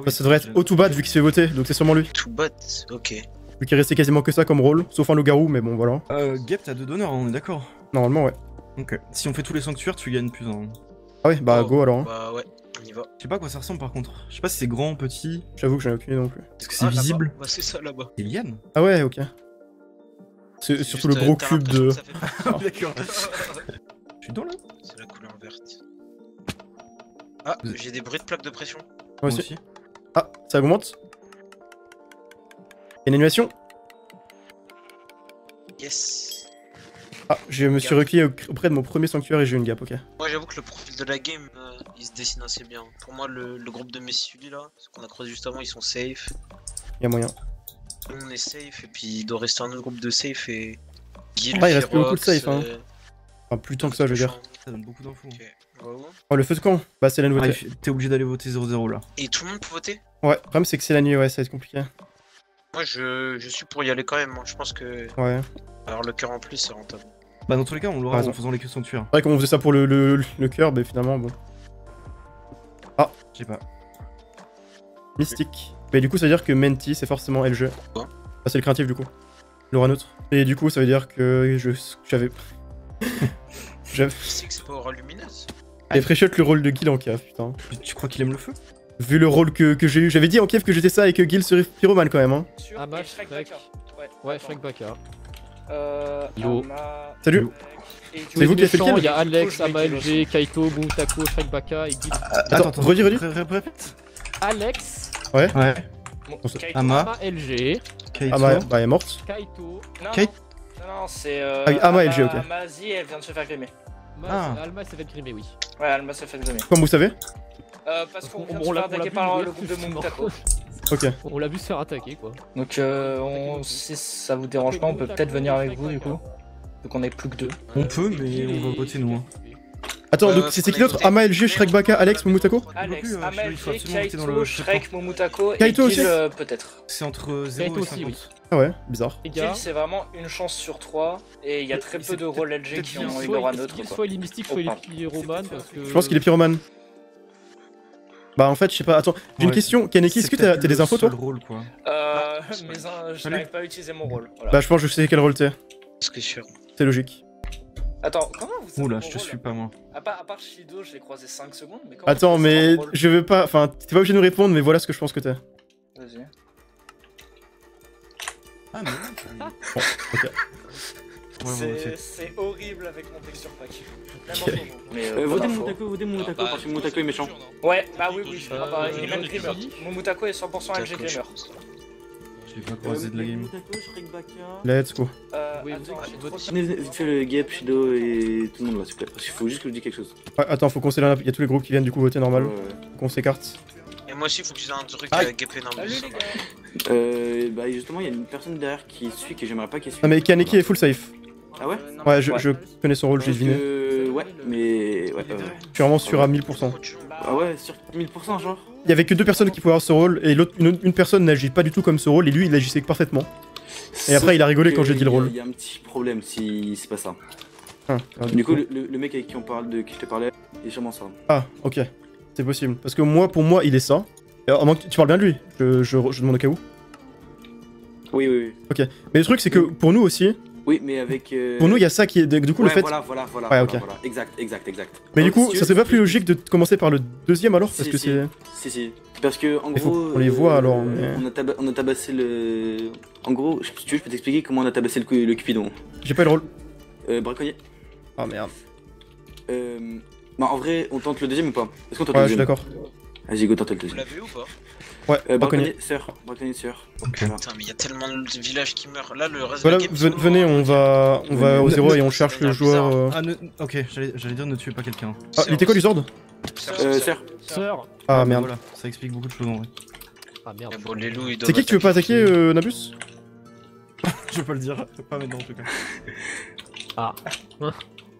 oui, Ça devrait être Autobat vu qu'il se fait voter, donc c'est sûrement lui. Tout bot, ok. Vu qu'il restait quasiment que ça comme rôle, sauf un loup-garou, mais bon, voilà. Gep, t'as 2 donneurs, on est d'accord. Normalement, ouais. Ok. Si on fait tous les sanctuaires, tu gagnes plus un. Ah ouais, bah Oh, go alors. Hein. Bah ouais, on y va. Je sais pas à quoi ça ressemble par contre. Je sais pas si c'est grand, petit. J'avoue que j'en ai aucune idée non plus. Est-ce que c'est Ah, là-bas. visible? Bah c'est ça là-bas. C'est liane. Ah ouais, ok. C'est C'est surtout juste, le gros t'as cube l'impression de. que ça fait- D'accord. Je suis dans là. C'est la couleur verte. Ah, j'ai des bruits de plaques de pression. Moi aussi. Ah, ça augmente. Une animation. Yes. Ah, je me suis recueilli auprès de mon premier sanctuaire et j'ai eu une gap, ok. Moi j'avoue que le profil de la game, il se dessine assez bien. Pour moi, le groupe de Messi Sully là, ce qu'on a croisé juste avant, ils sont safe. Y'a moyen. Nous on est safe, et puis il doit rester un autre groupe de safe et. Guil, Ah, il reste plus beaucoup de Firox, safe, hein. Enfin, plus tant que ça, je veux dire. Ça donne beaucoup d'infos. Ok, bravo. Oh, le feu de camp. Bah, c'est la Ah, nouveauté. t'es obligé d'aller voter 0-0 là. Et tout le monde peut voter? Ouais, le problème c'est que c'est la nuit, ouais, ça va être compliqué. Moi je suis pour y aller quand même, moi. Je pense que. Ouais. Alors le cœur en plus c'est rentable. Bah, dans tous les cas, on l'aura Raison. en faisant les queues sanctuaires. C'est vrai qu'on faisait ça pour le cœur, mais finalement, bon. Je sais pas. Mystique. Mais du coup, ça veut dire que Menti, c'est forcément LG. Quoi? Ah, c'est le craintif du coup. L'aura neutre. Et du coup, ça veut dire que j'avais. J'avais Six Power lumineuse. Freshot le rôle de Gil en cave, putain. Tu crois qu'il aime le feu? Vu le rôle que j'ai eu, j'avais dit en cave que j'étais ça et que Gil serait pyromane quand même. Hein. Ah bah, Shrek Shrek. Baka. Ouais, Shrek Baka. Yo. Salut. C'est vous qui avez fait le kill? Il y a Alex, Ama LG, Kaito, Mutako, Shrek Baka et Gil. Attends, redis. Répète. Alex, Ouais. Ouais. Ama. Ama LG, Kaito. Ah bah elle est morte. Kaito. Kate. Non, c'est. Ah oui, Ama LG, ok. Mazi, elle vient de se faire grimer. Alma s'est fait grimer, oui. Ouais, Alma s'est fait grimer. Comme vous savez. Parce qu'on vient de se faire attaquer par le groupe de Mutako. Ok. On l'a vu se faire attaquer, quoi. Donc, si ça vous dérange pas, on peut peut-être venir avec vous du coup. Vu qu'on est plus que 2. On peut, mais on va voter nous. Hein. Attends, donc c'est qui l'autre? Ama LG, Shrek Baka, Alex, Momutako? Alex, plus, Ama il faut LG, absolument rester dans le Kaito, Shrek, Momutako et Kaito aussi Gil peut-être. C'est entre 0 Kaito et aussi, 50. oui. Ah ouais, bizarre. Les Gil, gars, c'est vraiment une chance sur 3 et il y a très peu de rôles LG qui ont une aura neutre quoi. soit il est mystique, soit il est pyromane, parce que... Je pense qu'il est pyromane. Bah en fait, je sais pas, attends, j'ai une question, Kaneki, est-ce que t'as des infos toi? Je n'arrive pas à utiliser mon rôle. Voilà. Bah je pense que je sais quel rôle t'es. Parce que sûr. C'est logique. Attends, comment vous savez Oula, mon je te rôle, suis pas moi. À part Shido, je l'ai croisé 5 secondes, mais comment Attends, vous savez mais mon rôle je veux pas, enfin, t'es pas obligé de nous répondre, mais voilà ce que je pense que t'es. Vas-y. Ah mais non. Bon, ok. C'est horrible avec mon texture pack. Ok. Mais Votez Momutako parce que Momutako est méchant. Ouais, bah oui, il est même Grimmer. Momutako est 100% LG Grimmer. Je l'ai pas croisé de la game. Momutako, Shrek Baka. Let's go. Oui, Attends, j'ai trop Venez vite fait le Gap, Shido et tout le monde là, s'il vous plaît. Parce qu'il faut juste que je dise quelque chose. Ouais, attends, faut qu'on s'éloigne, il y a tous les groupes qui viennent du coup voter normal. Ouais. Qu'on s'écarte. Et moi aussi, faut que tu aies un truc Ah. à Gap et Nimbus. Salut les gars. Bah justement, il y a une personne derrière qui suit que j'aimerais pas qu'elle suive. Non mais Kaneki est full safe. Ah ouais? Ouais, je connais son rôle, j'ai deviné. Ouais, mais. Ouais, Je suis vraiment sûr à 1000%. Ah ouais, sur 1000% genre? Il y avait que 2 personnes qui pouvaient avoir ce rôle, et l'autre, une personne n'agit pas du tout comme ce rôle, et lui il agissait parfaitement. Et après, il a rigolé quand j'ai dit le rôle. Il y a un petit problème si c'est pas ça. Ah, Du coup, le mec avec qui on parle, de qui je te parlais, il est sûrement ça. Ah, ok. C'est possible. Parce que moi, pour moi, il est ça. Et à moins que tu parles bien de lui. Je demande au cas où. Oui. Ok. Mais le truc, c'est que pour nous aussi, Oui, mais avec. pour nous, il y a ça qui est. Du coup, le fait. Voilà. Ouais, ok. Voilà. Exact. Mais du Alors, coup, si tu ça veux, serait pas si plus tu- logique de commencer par le deuxième alors? Parce Si, que si. c'est. Si. Parce que, en Il faut gros. qu'on les voit, alors, mais- On a tabassé le. En gros, si tu veux, je peux t'expliquer comment on a tabassé le Cupidon. J'ai pas eu le rôle. Braconnier. Ah merde. Bah, en vrai, on tente le deuxième ou pas? Est-ce qu'on tente Ouais, le je suis deuxième? d'accord. Vas-y, go, tente le Vous deuxième. l'avez vu ou pas? Ouais, Braconnier, braconnier. sœur. Braconnier, sœur. Ok. Putain, mais il y a tellement de villages qui meurent. Là, le reste Voilà, de la game. ils sont venez, morts, on va au 0 et on cherche le joueur. Ah, ok, j'allais dire ne tuez pas quelqu'un. Ah, il était quoi, Lizord? Sœur. Sœur. Ah bah, merde. Voilà, ça explique beaucoup de choses en vrai. Ah merde. Bon, les loups, ils doivent C'est qui que tu veux pas attaquer, Nabus? Je veux pas le dire, pas maintenant en tout cas. Ah.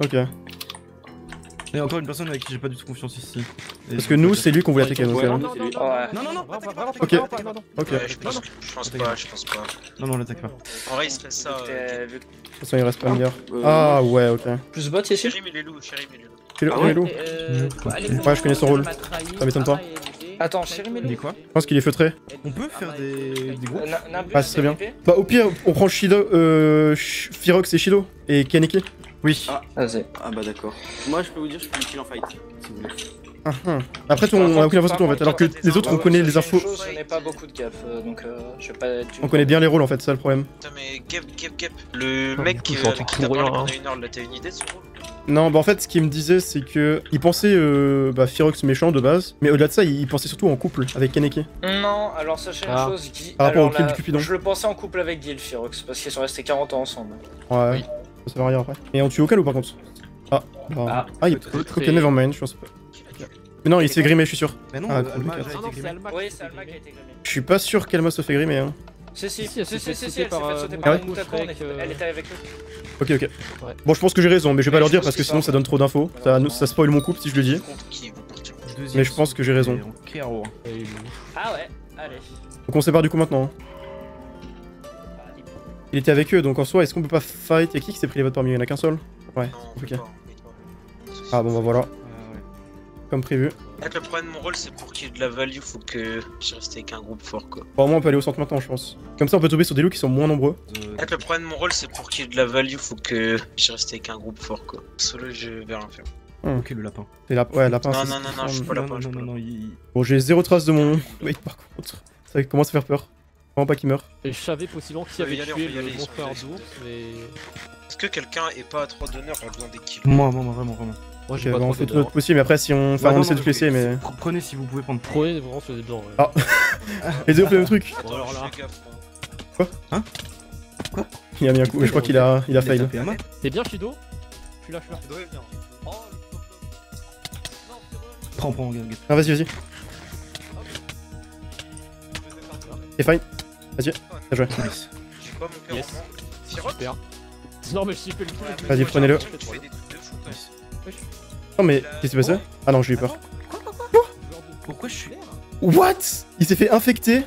Ok. Il y a encore une personne avec qui j'ai pas du tout confiance ici. Et Parce que nous, c'est lui qu'on voulait attaquer. Donc, Ouais, euh, non, c'est lui. Non, Ok. Ok. Ouais, je pense pas. Non, on l'attaque pas. En vrai, il serait ça. De toute façon, il reste pas une guerre. Euh, Ah ouais, ok. Plus bot ici. Chérim et les loups, C'est le Ah ouais loup. Ouais, je connais son rôle. Ça m'étonne pas. Attends, Chéri Il est quoi? Je pense qu'il est feutré. On peut faire des groupes? Ah, ce serait bien. Bah, au pire, on prend Shido, Firox et Shido. Et Kaneki. Oui. Vas-y. Ah bah d'accord. Moi je peux vous dire, je peux le kill en fight. Si vous voulez. Après, on a aucune info sur tout en fait. Alors que les autres, on connaît les infos. Je n'ai pas beaucoup de gap, donc je vais pas être. On connaît bien les rôles en fait, c'est ça le problème. Putain, mais Gap. Le Oh, mec du coup, avec qui t'as parlé hein. pendant une heure, là, t'as une idée de son rôle? Non, bah en fait, ce qu'il me disait, c'est que il pensait Firox méchant de base, mais au-delà de ça, il pensait surtout en couple avec Kaneki. Non, alors sachez une Ah. chose, Guy. Par rapport alors au kill là, du Cupidon. Je le pensais en couple avec Guy, le Firox, parce qu'ils sont restés 40 ans ensemble. Ouais. Oui. Ça va rien après. Et on tue au calme ou par contre? Ah, bah. Ah, il ok, nevermind, je pense pas. Mais non, il s'est grimé, je suis sûr. Mais non, Ah, Alma a compliqué. déjà été grimée. Oui, c'est Alma qui a été grimée. Je suis pas sûr qu'Alma se fait grimer, hein. Si, elle s'est fait elle sauter s'est fait par, sauter Ah ouais par Mutako, Shrek, elle était avec eux. Ok. Ouais. Bon, je pense que j'ai raison, mais je vais pas Mais leur je dire pense parce que qu'il sinon part. ça donne trop d'infos. Ça spoil mon couple si je le dis. Contre qui ils vont partir? Mais je pense que j'ai raison. Ah ouais, allez. Donc on sépare du coup maintenant. Hein. Il était avec eux, donc en soi, est-ce qu'on peut pas fight? Y'a qui s'est pris les votes parmi eux? Il y en a qu'un seul? Ouais, Non, ok. pas. Ah bon bah voilà, comme prévu. Le problème de mon rôle, c'est pour qu'il y ait de la value, faut que je reste avec un groupe fort quoi. Bon, au moins on peut aller au centre maintenant, je pense. Comme ça, on peut tomber sur des loups qui sont moins nombreux. Le problème de mon rôle, c'est pour qu'il y ait de la value, faut que je reste avec un groupe fort quoi. Solo, je vais rien faire. Ok, le lapin. Ouais, lapin. Non, c'est- non, non, non, je suis pas là. Non, il... Bon, j'ai 0 trace de mon mate par contre. Ça commence à faire peur. Vraiment pas qu'il meurt. Et je savais possiblement qui On peut avait y aller, tué on peut y le aller, bon ils sont frère là, ils sont d'ours, mais. Est-ce que quelqu'un est pas à 3 d'honneur à besoin des kills? Moi, vraiment. Moi Ok, j'ai bah, pas on trop fait tout d'honneur. notre possible, mais après, si on. Enfin, Bah, on non, essaie de non, presser, mais. Prenez si vous pouvez prendre. Prenez vraiment sur les gens. Ah. Les deux ont fait le même truc. Bon, alors là, Je fais gaffe, moi. Il a mis un coup, mais je crois qu'il a fail. tapé à main. t'es bien Shido? Je suis là. Prends, regarde. Ah, vas-y. C'est fine. Vas-y, bien joué. Nice. J'ai pas mon père Yes. en main. Sirote. Super. Non mais je sais plus le coup. Vas-y, prenez-le. Tu fais des trucs de fou quand même. Non, mais qu'est-ce qui s'est passé? Ah non, j'ai eu peur. Pourquoi je suis... What? Il s'est fait infecter?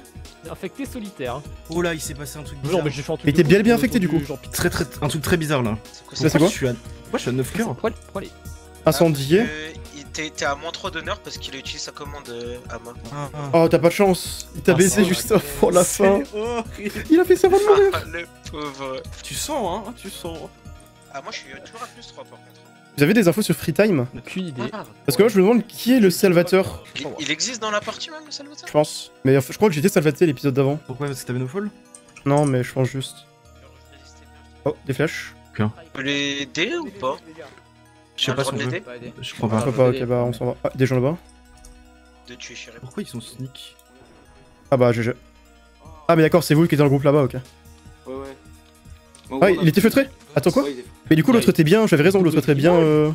Infecté solitaire. Oh là, il s'est passé un truc bizarre. Non mais j'ai fait un truc. Mais t'es de bien fou, bien j'ai infecté, du entendu coup. genre, Un truc très bizarre là. C'est quoi Ça, c'est quoi? Je suis à 9 cœurs. Pourquoi les. Incendié? T'es à moins 3 d'honneur parce qu'il a utilisé sa commande à main. Oh, t'as pas de chance. Il t'a Ah, baissé ça, juste ouais. avant la fin. C'est horrible. Il a fait ça avant de mourir. Ah, le pauvre. Tu sens, hein, tu sens. Ah, moi je suis toujours à plus 3 par contre. Vous avez des infos sur Freetime? Aucune idée. Parce que moi, je me demande qui est le Salvateur, Il existe dans la partie même le Salvatore? je pense. Mais je crois que j'étais Salvaté l'épisode d'avant. Pourquoi? Parce que t'avais no fall? Non, mais je pense juste. Oh, des flashs. On peut les aider ou pas? Je sais pas si on peut. l'aider. Je crois On pas. peut pas, ok, bah on s'en va. Ah, des gens là-bas. De tuer Chéri. Pourquoi ils sont sneak? Ah bah, GG. Ah, mais d'accord, c'est vous qui êtes dans le groupe là-bas, ok. Ouais. Ah, il était feutré? Attends, quoi? Mais du coup, l'autre était bien, j'avais raison, l'autre était bien.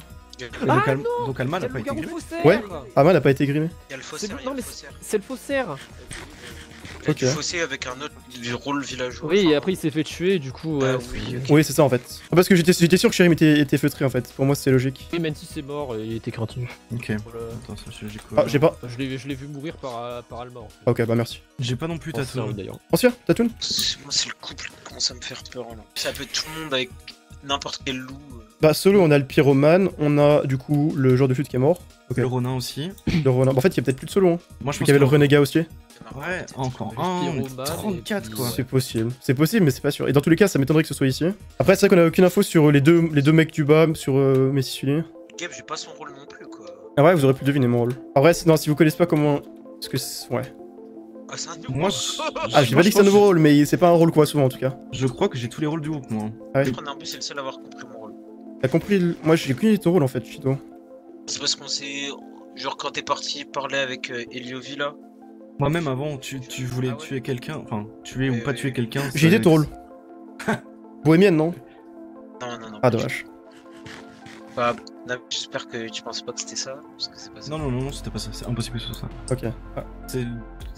Donc Alma n'a pas été grimé. Ouais. Ah, mal, n'a pas été grimé. Il y a le faussaire, bon, il y a non, le mais faussaire. C'est le faussaire. Il y a du Ok. fossé avec un autre du rôle villageois. Oui, et Enfin, après il s'est fait tuer, du coup. Ah Ouais, oui. Oui, c'est ça en fait. Ah, parce que j'étais sûr que Chérim était feutré en fait. Pour moi, c'est logique. Et même si c'est mort, il était craintif. Ok. Voilà. Attends, ça, j'ai Ah, j'ai pas. Je l'ai vu mourir par Alma en fait. Ah, ok, bah merci. J'ai pas non plus Ancien, tatoué. d'ailleurs. Ancien, Tatoon? Moi, c'est le couple qui commence à me faire peur là. Ça peut être tout le monde avec n'importe quel loup. Bah, solo, on a le pyromane, on a du coup le joueur de flûte qui est mort. Ok. Le Ronin aussi. Le renard. En fait, il y a peut-être plus de solo. Hein. Moi je Il pense y avait le que- renégat aussi. Ouais, encore Le un. On est Pyromane, 34 et quoi. puis- C'est possible, mais c'est pas sûr. Et dans tous les cas, ça m'étonnerait que ce soit ici. Après, c'est vrai qu'on a aucune info sur les deux mecs du bas, sur Messi Sully. Gab, j'ai pas son rôle non plus quoi. Ah ouais, vous aurez pu deviner mon rôle. En vrai, non, si vous connaissez pas comment. Parce que. Ouais. Ah, c'est un nouveau. Moi, Ah, j'ai pas dit que c'est un nouveau rôle, mais c'est pas un rôle quoi, souvent en tout cas. Je crois que j'ai tous les rôles du groupe moi. Ouais. Je crois c'est le seul à avoir compris mon rôle. T'as compris le... Moi, j'ai aucune idée de ton rôle en fait, Chido. C'est parce qu'on s'est. Genre, quand t'es parti parler avec Elio Villa. Moi-même avant, tu voulais Ah ouais. tuer quelqu'un. Enfin, tuer ou pas tuer quelqu'un. J'ai idée de ton rôle. Bohémienne, non? Non. Ah, dommage. Bah, j'espère que tu penses pas que c'était ça. Parce que c'est pas ça. Non, c'était pas ça. C'est impossible que ce soit ça. Ok. Ah. C'est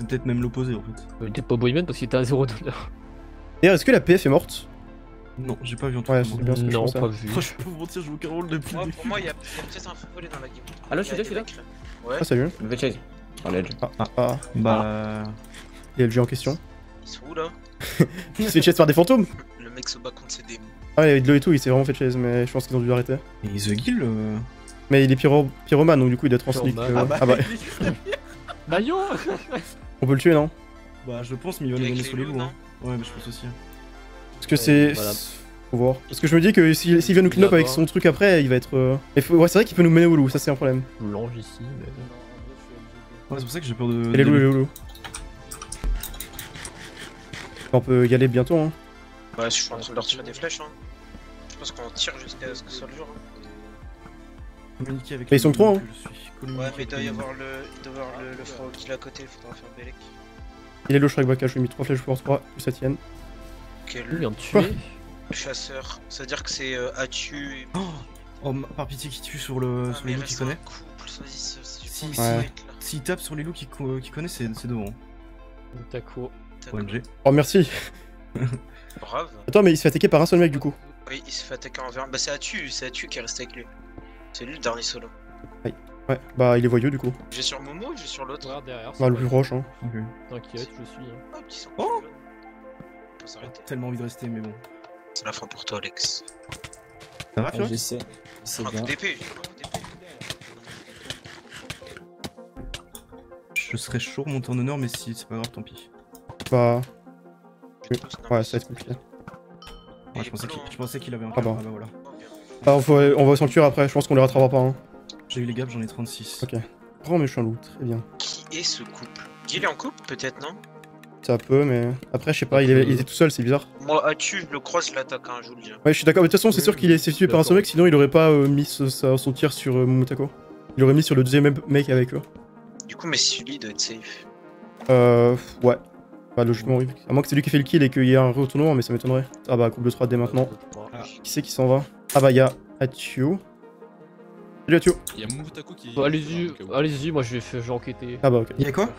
peut-être même l'opposé en fait. Il était pas Bohemian parce qu'il était à 0 $. D'ailleurs, est-ce que la PF est morte? Non, j'ai pas vu en tout Ouais, cas. c'est bien ce que je Non, pensais. pas vu. Oh, je peux vous mentir, je joue aucun rôle depuis le Moi, début. pour moi, il y a peut-être un feu volé dans la game. Allo, je suis là. Ouais. Ah, salut. Le chase. En ledge. Ah. Bah. Il y a le jeu en question. Ils sont où là? Il se fait chase par des fantômes? Le mec se bat contre ses démons. Ah, il y avait de l'eau et tout, il s'est vraiment fait chase, mais je pense qu'ils ont dû arrêter. Et The Guild Mais il est pyromane, donc du coup, il doit être en sneak. Pyromane. Ah bah, Maillot. on peut le tuer, non? Bah, je pense, mais il va nous Avec donner les sur les loups, loups. non Hein. Ouais, mais je pense aussi. Parce que c'est. voilà. Faut voir. Parce que je me dis que s'il vient nous clean up avec son truc après, il va être. Ouais, c'est vrai qu'il peut nous mener au loup, ça c'est un problème. L'ange ici, mais. Ouais, c'est pour ça que j'ai peur de. Et les loups. On peut y aller bientôt, hein. Bah, je suis en train de leur tirer des flèches. Hein. Je pense qu'on tire jusqu'à ce que ce soit le jour. Hein. Communiquer avec Mais ils sont les trois, loups hein. que je suis. Ouais, Communiquer mais il doit y avec les avoir le frérot qui est à côté, il faudra faire Belek. Il est le Shrek Baka, je lui ai mis 3 flèches pour 3, plus ça tienne. Ok, Il vient de Quoi tuer. le chasseur. Ça veut dire que c'est Atu et. Oh, par pitié, qui tue sur, Ah, sur mais les loups reste qu'il un connaît. couple, vas-y, c'est Si, du si. point de Ouais. fight, là. S'il tape sur les loups qu'il connaît, c'est devant. Taco. D'accord. OMG. Oh, merci. Brave. Attends, mais il se fait attaquer par un seul mec du coup. Oui, il se fait attaquer envers. Bah, c'est Atu qui est resté avec lui. C'est lui le dernier solo. Ouais, bah il est voyeux du coup. J'ai sur Momo ou j'ai sur l'autre? Regarde derrière. Bah, le plus proche, hein. Ok. T'inquiète, je suis. Ah, petit sang. Oh On peut s'arrêter. Tellement envie de rester, mais bon. C'est la fin pour toi, Alex. Ça va, Fiora J'essaie. C'est Un bien. coup d'épée, j'ai un coup d'épée. Je serais chaud remonter en honneur, mais si c'est pas grave, tant pis. Bah. Je vais tous Ouais, number ça va être six. compliqué. Ouais, je pensais qu'il avait un Ah bah. Ah bah voilà. Ah, on va sanctuaire après, je pense qu'on les rattrapera pas. Hein. J'ai eu les gaps, j'en ai 36. Ok. Grand méchant loup, très bien. Qui est ce couple? Il est en couple peut-être, non? Ça peut, mais après, je sais pas, il était tout seul, c'est bizarre. Moi, Atu, je le croise, je l'attaque, hein, je vous le dis. Ouais, je suis d'accord, mais de toute façon, c'est sûr qu'il est tué par un seul mec, sinon il aurait pas mis son tir sur Momotako. Il aurait mis sur le deuxième mec avec eux. Du coup, mais celui doit être safe. Ouais. Bah, logiquement, oui. À moins que c'est lui qui fait le kill et qu'il y ait un retournement, mais ça m'étonnerait. Ah bah, couple de 3 dès maintenant. Qui c'est qui s'en va? Ah bah, il y a Atio. Salut Atio. Il y a Momotako qui. Bah, allez-y, moi je vais enquêter. Ah bah, ok. Il y a quoi?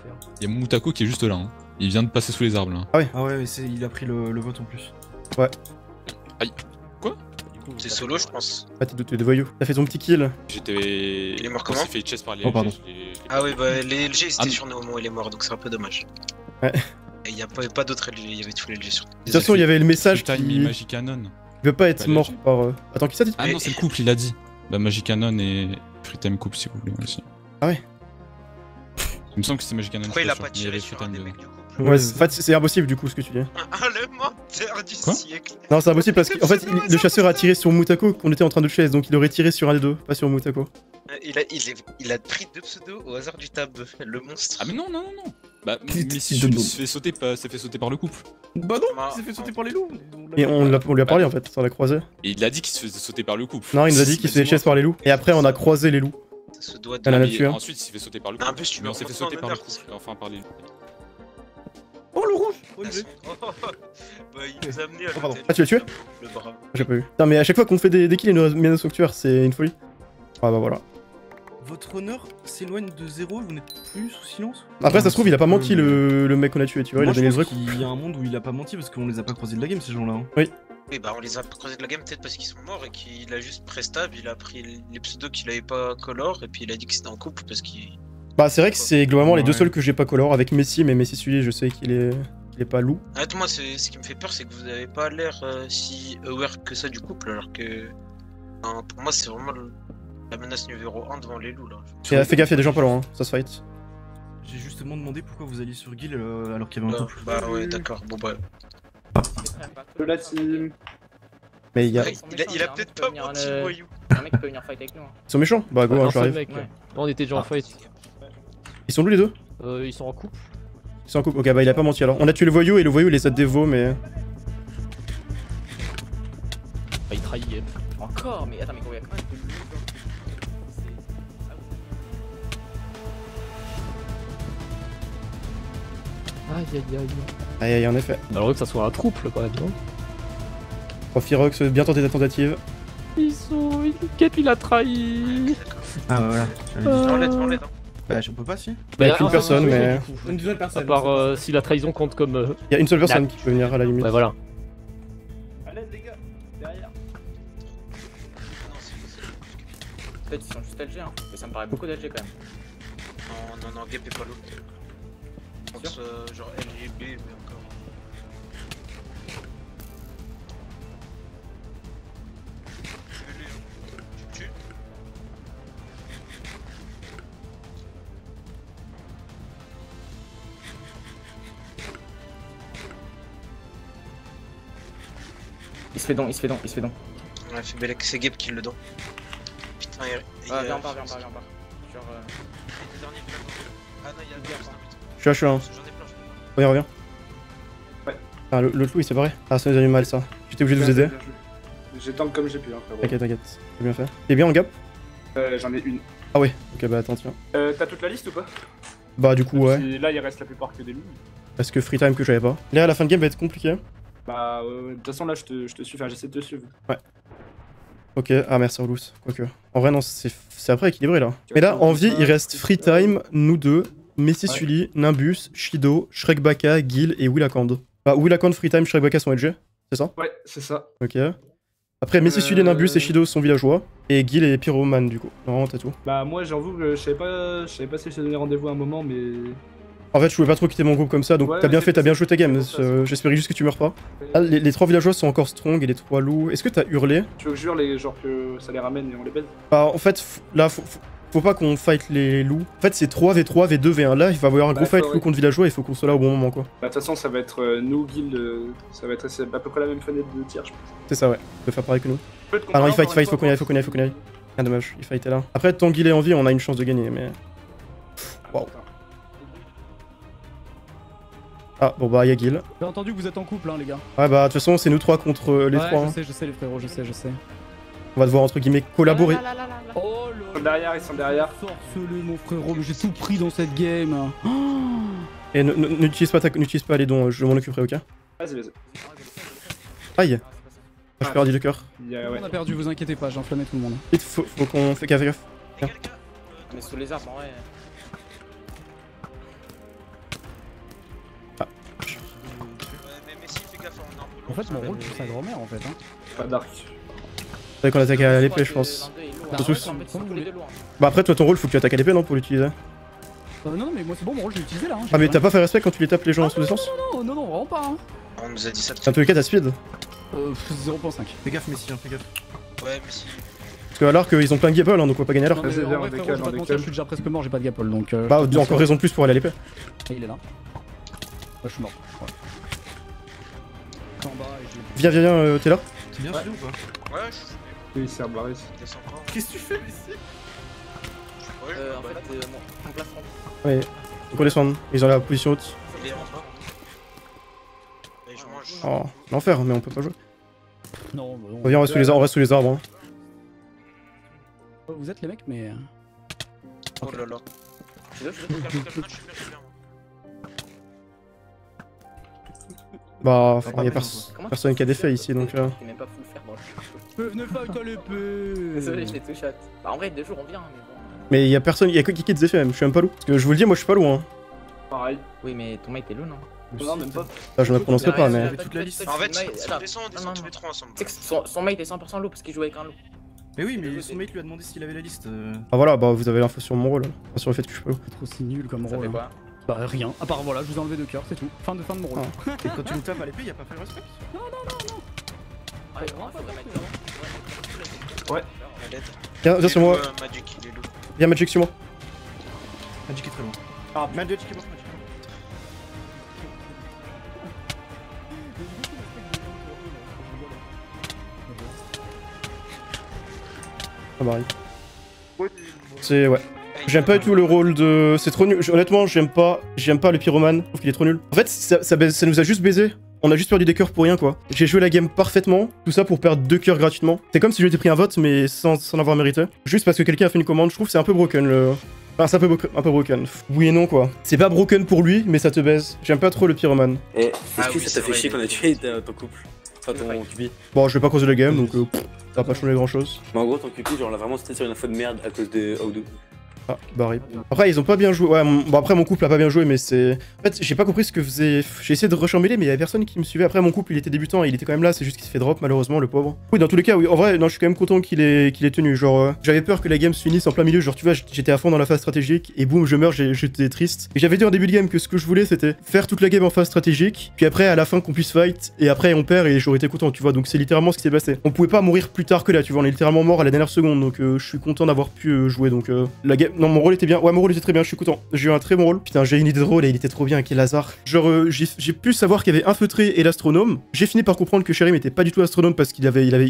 Il y a Momotako qui est juste là. Hein. Il vient de passer sous les arbres là. Ah ouais, mais il a pris le vote en plus. Ouais. Aïe. Quoi? C'est solo, je pense. Ah, t'es de voyou. T'as fait ton petit kill. J'étais. Il est mort comment? On s'est fait chase par les Oh, pardon. Ah oui, bah les LG ils Ah, étaient non. sur nous au moment où il est mort, donc c'est un peu dommage. Ouais. Et il y a pas d'autres LG, il y avait tous les LG sur nous. De toute façon, il y avait le message Time qui et Magic Cannon. veut pas être Bah, mort LG. par... Attends, qui ça dit? Ah non, c'est le couple, il a dit. Bah, Magic Cannon et Free Time Couple si vous voulez aussi. Ah ouais. Il me semble que c'est Magic Cannon. Pourquoi je il a suis pas sûr, mais il y avait tiré Free sur un Time des dedans. mecs du couple? Ouais, en fait, c'est impossible du coup ce que tu dis. Ah, le menteur du Quoi? siècle. Non, c'est impossible parce qu'en fait, le chasseur a tiré sur Mutako qu'on était en train de chase, donc il aurait tiré sur un des deux, pas sur Mutako. Il a pris deux pseudos au hasard du tab, le monstre. Ah mais non, non, non, non. Bah, Qui- mais si qui je me donne- suis fait sauter, s'est fait sauter par le couple. Bah non, Bah, il s'est fait sauter par les loups. Et on lui a parlé en fait, on l'a croisé. Et il a dit qu'il se faisait sauter par le couple. Non, il nous a dit qu'il se faisait chase par les loups. Et après, on a croisé les loups. Ça se doit de. Elle en a Mais tué un. ensuite, il s'est fait sauter par le Ah, couple. en plus, tu mais me on s'est fait reprends sauter en par le honneur, couple. Enfin, par les loups. Oh le rouge. Oh, il est- Bah, il nous a amené à Oh, pardon. l'hôtel. Ah, tu l'as tué? Le bras. J'ai pas vu. Putain, mais à chaque fois qu'on fait des kills, il nous met nos sanctuaires, c'est une folie. Ah bah voilà. Votre honneur s'éloigne de 0, vous n'êtes plus sous silence? Après, ça se trouve, il a pas menti le mec qu'on a tué, tu vois, il a Moi, je donné les pense vrais coups. qu'il y a un monde où il a pas menti parce qu'on les a pas croisés de la game ces gens-là. Hein. Oui, bah, on les a croisés de la game peut-être parce qu'ils sont morts et qu'il a juste prestab, il a pris les pseudos qu'il avait pas color et puis il a dit que c'était en couple parce qu'il. Bah, c'est vrai que c'est globalement les deux Ouais. seuls que j'ai pas color avec Messi, mais Messi celui je sais qu'il est pas loup. Arrête, moi, ce qui me fait peur, c'est que vous avez pas l'air si aware que ça du couple, alors que. Enfin, pour moi, c'est vraiment la menace numéro 1 devant les loups là. Et fais gaffe, y'a des gens pas loin, hein, ça se fight. J'ai justement demandé pourquoi vous alliez sur Guild alors qu'il y avait un couple. Bah ouais, d'accord, bon bah. De la team. Mais il y a... Il a peut-être pas menti, voyou. Un mec peut venir fight avec nous. Hein. Ils sont méchants? Bah go, Ouais, hein, un seul j'arrive. mec. Ouais. Non, on était déjà en fight. Ils sont où les deux? Ils sont en couple. Ils sont en couple. Ok, bah il a pas menti alors. On a tué le voyou et le voyou il les a dévo, mais... Bah, il trahit. Encore, mais attends, mais gros, il y a quand même de loups. Aïe aïe aïe. Aïe aïe, en effet. Malheureux que ça soit un trouble quand même, non? Profirox, bien tenté ta tentative. Ils sont. Kep il a trahi. Ah bah voilà. L'enlève. Bah on peut pas si. Bah, y'a qu'une personne, mais... Une seule À personne. part si la trahison compte comme. Y'a une seule personne qui peut venir à la limite. Ouais, voilà. Allez les gars, derrière. Peut-être ils sont juste LG, hein. Mais ça me paraît beaucoup d'LG quand même. Non, Gap est pas l'autre. Je pense genre LGB, mais encore. Tu tues? Il se fait don, il se fait don, il se fait don. Ouais, fait belle c'est Gap qui le donne. Putain, Ah, viens en bas, viens en bas, viens en bas. Sur. Ah non, il y a Gap, hein. Je suis là, hein. J'en ai plein, Reviens. Ouais. Ah, l'autre loup il s'est barré. Ah, ça nous a eu mal ça. J'étais obligé de vous aider. J'ai tank comme j'ai pu, hein, frérot. T'inquiète. J'ai bien fait. T'es bien en gap? J'en ai une. Ah ouais. Ok, bah attends, tiens. T'as toute la liste ou pas? Bah du coup, ouais. Là, il reste la plupart que des loups. Parce que free time que j'avais pas. Là, à la fin de game va être compliqué. Bah, de toute façon, là, je te suis. Enfin, j'essaie de te suivre. Ok, ah merci Orlous, quoique. En vrai non, c'est après équilibré là. Mais là, en vie, il reste Free Time, nous deux, Messi Ouais. Sully, Nimbus, Shido, Shrek Baka, Gil et Willakand. Bah Willakand, Free Time, Shrek Baka sont LG, c'est ça? Ouais, c'est ça. Ok. Après, Messi Sully, Nimbus et Shido sont villageois. Et Gil est Pyroman du coup. Normalement, t'as tout. Bah, moi, j'avoue que je savais pas si je t'ai donné rendez-vous à un moment, mais. En fait, je pouvais pas trop quitter mon groupe comme ça, donc Ouais, t'as bien mais fait, t'as bien joué ta game. c'est pour ça. J'espérais juste que tu meurs pas. Ah, les trois villageois sont encore strong et les trois loups. Est-ce que t'as hurlé? Tu veux que je jure genre que ça les ramène et on les baise? Bah en fait, là, faut faut pas qu'on fight les loups. En fait, c'est 3 v3, v2, v1. Là, il va y avoir un gros fight loup contre villageois, il faut qu'on soit là au bon moment, quoi. Bah, de toute façon, ça va être nous, guild, ça va être à peu près la même fenêtre de tir, je pense. C'est ça, ouais. On peut faire pareil que nous. Ah non, il fight, faut qu'on y aille. Ah, dommage, il fight est là. Après, tant qu'il est en vie, on a une chance de gagner, mais... Waouh. Ah, bon bah, y'a Gil. J'ai entendu que vous êtes en couple, hein, les gars. Ouais, bah, de toute façon, c'est nous 3 contre les 3. Hein. Je sais, les frérots, je sais. On va devoir, entre guillemets, collaborer. Oh Ils sont derrière. Sorceleux, mon frérot, mais j'ai tout pris dans cette game. Et n'utilise pas les dons, je m'en occuperai, ok? Vas-y. Aïe. Je perdu le cœur. On a perdu, vous inquiétez pas, j'ai enflammé tout le monde. Vite, faut qu'on fait gaffe. Mais sous les arbres, en vrai. En fait, mon rôle, c'est sa grand-mère, en fait. Hein. Pas dark. C'est vrai qu'on attaque à l'épée, je pense. Bah après, toi, ton rôle, faut que tu attaques à l'épée, non, pour l'utiliser? Non, mais moi, c'est bon, mon rôle, je l'ai utilisé là. Hein, ah, mais t'as pas fait respect quand tu les tapes les gens en sous-essence? Non, vraiment pas. Hein. On nous a dit ça. En tous les cas, t'as speed. 0.5. Fais gaffe, Messi, fais gaffe. Ouais, Messi. Parce que alors qu'ils ont plein de gapple, hein, donc on va pas gagner alors. Je suis déjà presque mort, j'ai pas de gapple donc. Bah, encore raison de plus pour aller à l'épée. Et il est là. Je suis mort. Viens, t'es là? T'es bien sûr ou pas? Ouais, Oui, c'est Arbaris. Qu'est-ce que tu fais, Messi? En fait, mon plafond. Ouais, donc on descend, ils ont la position haute. Il est en bas. Et je mange. Oh, l'enfer, mais on peut pas jouer. Non, bah non. On reste sous les arbres. Hein. Vous êtes les mecs, mais. Oh là là. Bah, y'a personne qui a des faits ici donc. Il est même pas full fer dans le. Venez fight à l'épée. Désolé, je l'ai tout shot. Bah, en vrai, 2 jours on vient, mais bon. Mais y'a personne, y'a que Kiki des effets même, je suis même pas loup. Parce que je vous le dis, moi je suis pas loin. Hein. Pareil. Oui, mais ton mate est loup, non? Non, même pas. Ça, je me prononcerai pas, mais. En fait, on descend tous les 3 ensemble. Tu sais que son mate est 100% loup parce qu'il joue avec un loup. Mais oui, mais son mate lui a demandé s'il avait la liste. Ah voilà, bah vous avez l'info sur mon rôle, enfin, sur le fait que je suis pas loup. Trop si nul comme Ça fait rôle. quoi? Bah rien, à part voilà, je vous ai enlevé 2 cœurs, c'est tout. Fin de mon rôle. Et quand tu nous tapes à l'épée, y'a pas fait le respect? Ouais. Viens sur moi. Magic, il est loup. Viens Magic sur moi. Magic est très loin. Ah, Magic est mort. Ça m'arrive. C'est ouais. J'aime pas du tout le rôle de... C'est trop nul. Honnêtement, j'aime pas le pyromane. Je trouve qu'il est trop nul. En fait, ça nous a juste baisé. On a juste perdu des cœurs pour rien, quoi. J'ai joué la game parfaitement. Tout ça pour perdre 2 cœurs gratuitement. C'est comme si j'étais pris un vote, mais sans avoir mérité. Juste parce que quelqu'un a fait une commande. Je trouve que c'est un peu broken, le... Enfin, c'est un peu broken. Oui et non, quoi. C'est pas broken pour lui, mais ça te baise. J'aime pas trop le pyromane. Et est-ce que ça t'a fait chier qu'on a tué ton couple? Enfin, ton QB. Bon, je vais pas causer la game, donc ça va pas changer grand chose. Mais en gros, ton QB, genre, on l'a vraiment cité sur une info de merde à cause de Aoudou. Ah, bah rip. Après, ils ont pas bien joué. Ouais, bon, après, mon couple a pas bien joué, mais c'est. En fait, j'ai pas compris ce que faisait. J'ai essayé de rechambeler, mais il y avait personne qui me suivait. Après, mon couple, il était débutant et il était quand même là. C'est juste qu'il s'est fait drop, malheureusement, le pauvre. Oui, dans tous les cas, oui. En vrai, non, je suis quand même content qu'il ait tenu. Genre, j'avais peur que la game se finisse en plein milieu. Genre, tu vois, j'étais à fond dans la phase stratégique et boum, je meurs, j'étais triste. Et j'avais dit en début de game que ce que je voulais, c'était faire toute la game en phase stratégique. Puis après, à la fin, qu'on puisse fight. Et après, on perd et j'aurais été content, tu vois. Donc, c'est littéralement ce qui s'est passé. On pouvait pas mourir plus tard que là, tu vois. On est littéralement mort à la dernière seconde. Donc, je suis content d'avoir pu jouer. Donc, la game. Non, mon rôle était bien. Ouais, mon rôle était très bien, je suis content. J'ai eu un très bon rôle. Putain, j'ai une idée de rôle et il était trop bien, quel hasard. Genre, j'ai pu savoir qu'il y avait un feutré et l'astronome. J'ai fini par comprendre que Sherry n'était pas du tout astronome parce qu'il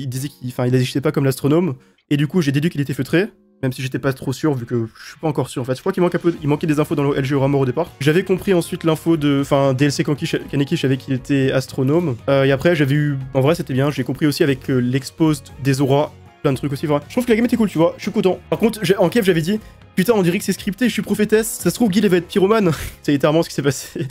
disait qu'il agissait pas comme l'astronome. Et du coup, j'ai déduit qu'il était feutré. Même si j'étais pas trop sûr, vu que je suis pas encore sûr en fait. Je crois qu'il manquait des infos dans le LG Aura mort au départ. J'avais compris ensuite l'info de. Enfin, DLC Kaneki, je savais qu'il était astronome. Et après, j'avais eu. En vrai, c'était bien. J'ai compris aussi avec l'expose des auras. Plein de trucs aussi, vrai. Je trouve que la game était cool, tu vois. Je suis content. Par contre, en Kev, j'avais dit. Putain, on dirait que c'est scripté, je suis prophétesse. Ça se trouve, Guil va être pyromane. C'est littéralement ce qui s'est passé.